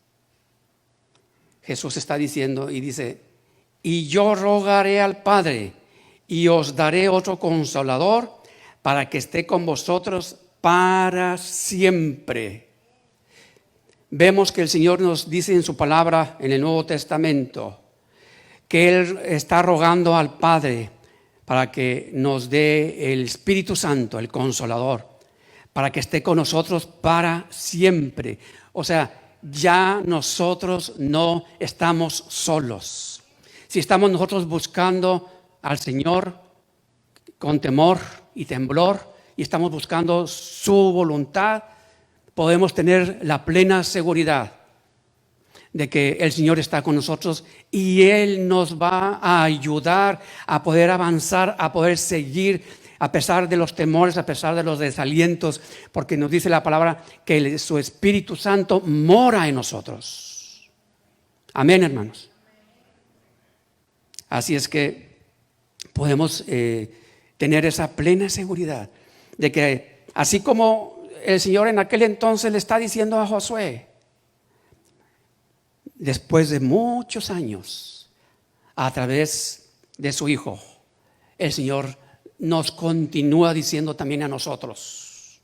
[SPEAKER 1] Jesús está diciendo y dice: y yo rogaré al Padre y os daré otro consolador para que esté con vosotros para siempre. Vemos que el Señor nos dice en su palabra en el Nuevo Testamento que Él está rogando al Padre para que nos dé el Espíritu Santo, el Consolador, para que esté con nosotros para siempre. O sea, ya nosotros no estamos solos. Si estamos nosotros buscando al Señor con temor y temblor y estamos buscando su voluntad, podemos tener la plena seguridad de que el Señor está con nosotros y Él nos va a ayudar a poder avanzar, a poder seguir a pesar de los temores, a pesar de los desalientos, porque nos dice la palabra que su Espíritu Santo mora en nosotros. Amén, hermanos. Así es que podemos tener esa plena seguridad de que así como el Señor en aquel entonces le está diciendo a Josué, después de muchos años, a través de su Hijo, el Señor nos continúa diciendo también a nosotros: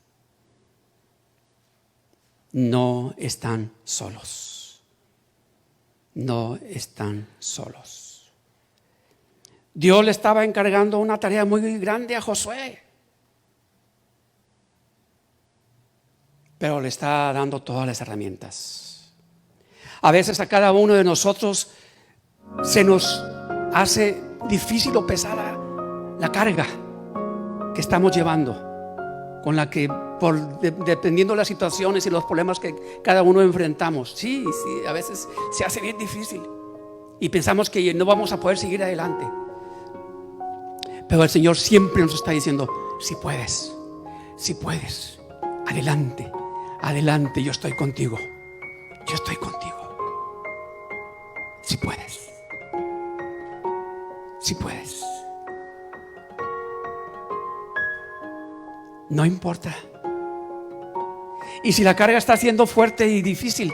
[SPEAKER 1] no están solos, no están solos. Dios le estaba encargando una tarea muy grande a Josué, pero le está dando todas las herramientas. A veces a cada uno de nosotros se nos hace difícil o pesada la carga que estamos llevando, con la que dependiendo de las situaciones y los problemas que cada uno enfrentamos. Sí, a veces se hace bien difícil y pensamos que no vamos a poder seguir adelante. Pero el Señor siempre nos está diciendo: si puedes, adelante, adelante, yo estoy contigo, si puedes, no importa. Y si la carga está siendo fuerte y difícil,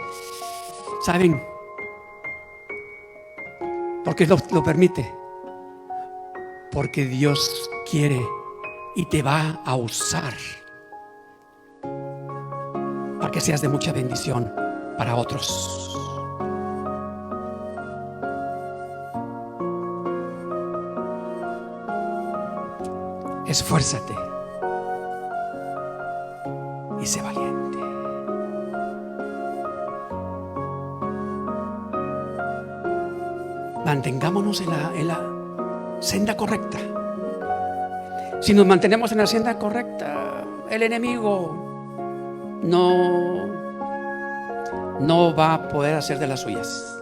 [SPEAKER 1] ¿saben por qué lo permite? Porque Dios quiere y te va a usar para que seas de mucha bendición para otros. Esfuérzate y sé valiente. Mantengámonos en la senda correcta. Si nos mantenemos en la senda correcta, el enemigo no va a poder hacer de las suyas,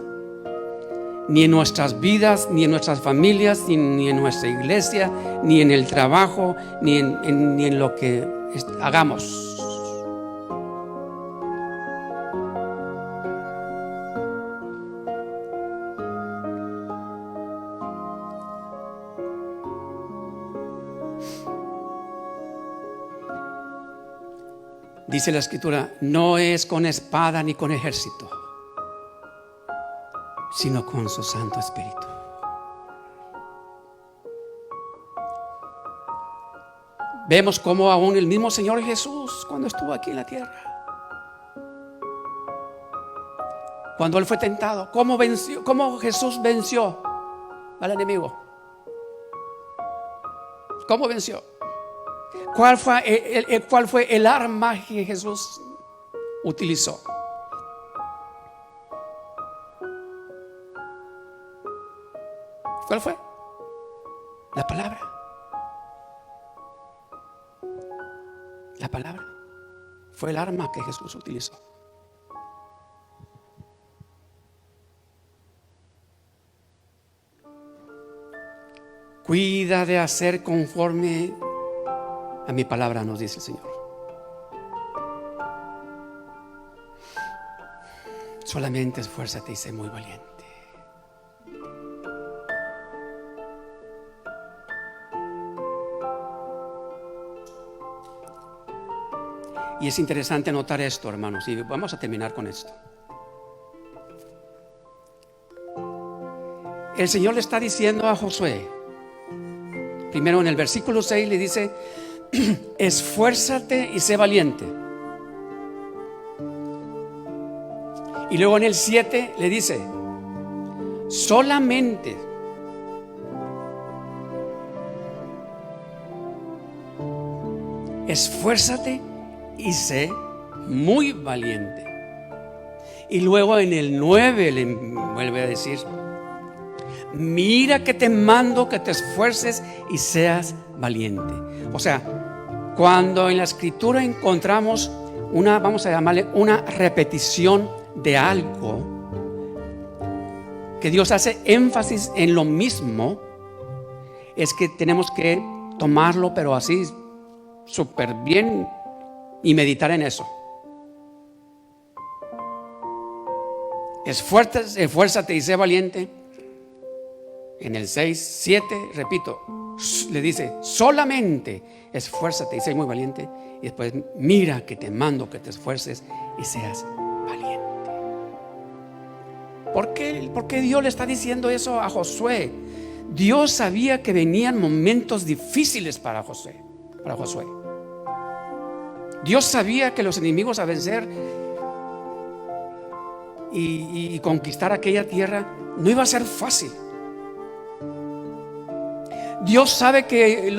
[SPEAKER 1] ni en nuestras vidas, ni en nuestras familias, ni en nuestra iglesia, ni en el trabajo, ni en lo que hagamos. Dice la Escritura: no es con espada ni con ejército, sino con su Santo Espíritu. Vemos cómo aún el mismo Señor Jesús, cuando estuvo aquí en la tierra, cuando Él fue tentado, cómo Jesús venció al enemigo. ¿Cómo venció? ¿Cuál fue el arma que Jesús utilizó? ¿Cuál fue? La palabra. La palabra fue el arma que Jesús utilizó. Cuida de hacer conforme a mi palabra, nos dice el Señor. Solamente esfuérzate y sé muy valiente. Y es interesante notar esto, hermanos, y vamos a terminar con esto. El Señor le está diciendo a Josué, primero en el versículo 6 le dice: esfuérzate y sé valiente. Y luego en el 7 le dice: solamente esfuérzate y sé muy valiente. Y luego en el 9 le vuelve a decir: mira que te mando que te esfuerces y seas valiente. O sea, cuando en la escritura encontramos una, vamos a llamarle una repetición de algo, que Dios hace énfasis en lo mismo, es que tenemos que tomarlo, pero así súper bien, y meditar en eso. Esfuérzate y sé valiente. En el 6, 7, repito, le dice: solamente esfuérzate y sé muy valiente. Y después: mira que te mando que te esfuerces y seas valiente. ¿Por qué Dios le está diciendo eso a Josué? Dios sabía que venían momentos difíciles para Josué. Dios sabía que los enemigos a vencer y conquistar aquella tierra no iba a ser fácil. Dios sabe que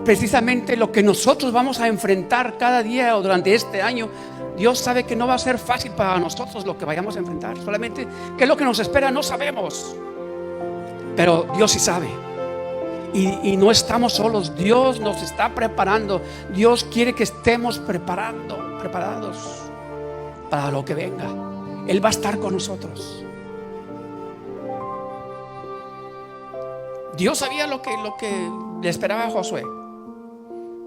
[SPEAKER 1] precisamente lo que nosotros vamos a enfrentar cada día o durante este año, Dios sabe que no va a ser fácil para nosotros lo que vayamos a enfrentar. Solamente qué es lo que nos espera no sabemos, pero Dios sí sabe. Y no estamos solos. Dios nos está preparando. Dios quiere que estemos preparados para lo que venga. Él va a estar con nosotros. Dios sabía lo que le esperaba a Josué.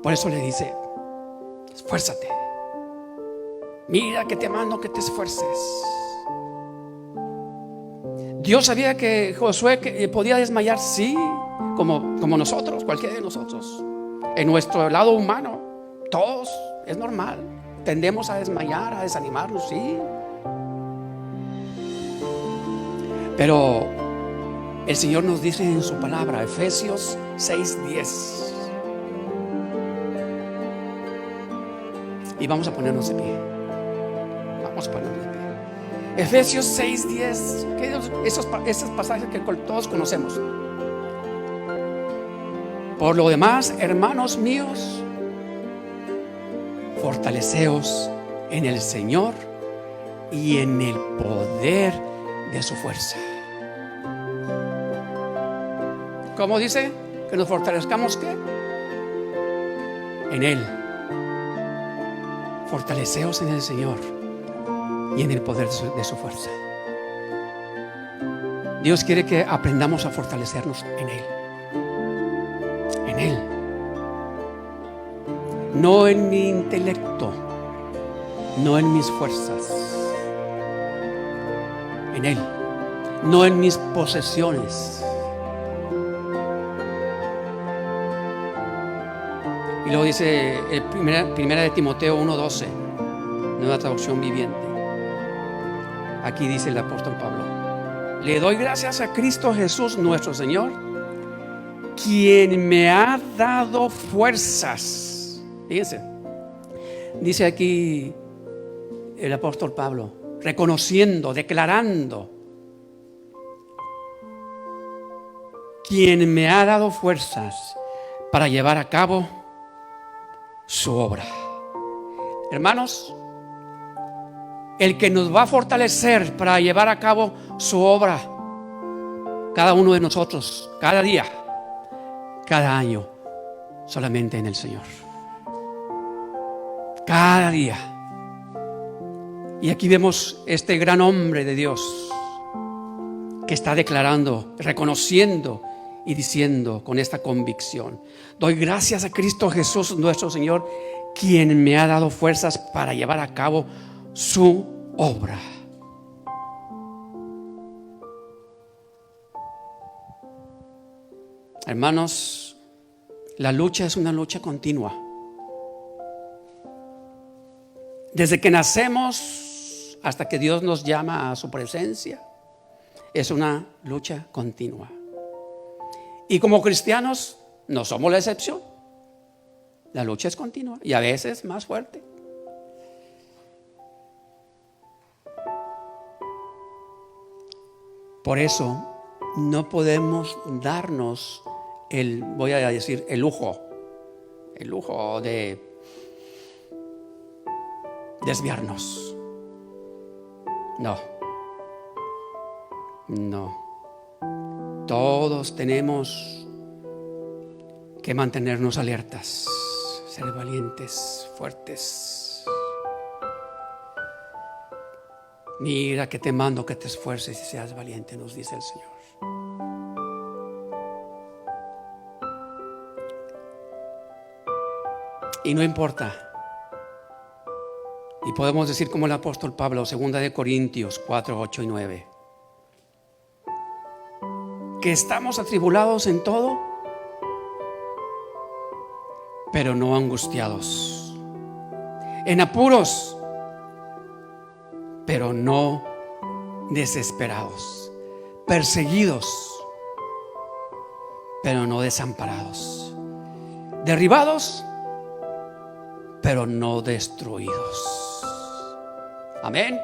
[SPEAKER 1] Por eso le dice: esfuérzate. Mira que te mando que te esfuerces. Dios sabía que Josué podía desmayar, sí, como nosotros, cualquiera de nosotros. En nuestro lado humano, todos, es normal. Tendemos a desmayar, a desanimarnos, sí. Pero el Señor nos dice en su palabra, Efesios 6:10. Y vamos a ponernos de pie. Vamos a ponernos de pie. Efesios 6:10. Esos pasajes que todos conocemos. Por lo demás, hermanos míos, fortaleceos en el Señor y en el poder de su fuerza. ¿Cómo dice? Que nos fortalezcamos, ¿qué? En Él. Fortaleceos en el Señor y en el poder de su fuerza. Dios quiere que aprendamos a fortalecernos en Él. En Él. No en mi intelecto, no en mis fuerzas. En Él. No en mis posesiones. Y luego dice primera de Timoteo 1:12, nueva traducción viviente. Aquí dice el apóstol Pablo: le doy gracias a Cristo Jesús nuestro Señor, quien me ha dado fuerzas. Fíjense, dice aquí el apóstol Pablo, reconociendo, declarando: quien me ha dado fuerzas para llevar a cabo su obra. Hermanos, el que nos va a fortalecer para llevar a cabo su obra, cada uno de nosotros, cada día, cada año, solamente en el Señor. Cada día. Y aquí vemos este gran hombre de Dios que está declarando, reconociendo y diciendo con esta convicción: doy gracias a Cristo Jesús nuestro Señor, quien me ha dado fuerzas para llevar a cabo su obra. Hermanos, la lucha es una lucha continua. Desde que nacemos hasta que Dios nos llama a su presencia, es una lucha continua. Y como cristianos no somos la excepción. La lucha es continua y a veces más fuerte. Por eso no podemos darnos el lujo de desviarnos. No. Todos tenemos que mantenernos alertas, ser valientes, fuertes. Mira que te mando que te esfuerces y seas valiente, nos dice el Señor. Y no importa. Y podemos decir como el apóstol Pablo, 2 de Corintios 4, 8 y 9, que estamos atribulados en todo, pero no angustiados, en apuros, pero no desesperados, perseguidos, pero no desamparados, derribados, pero no destruidos. Amén.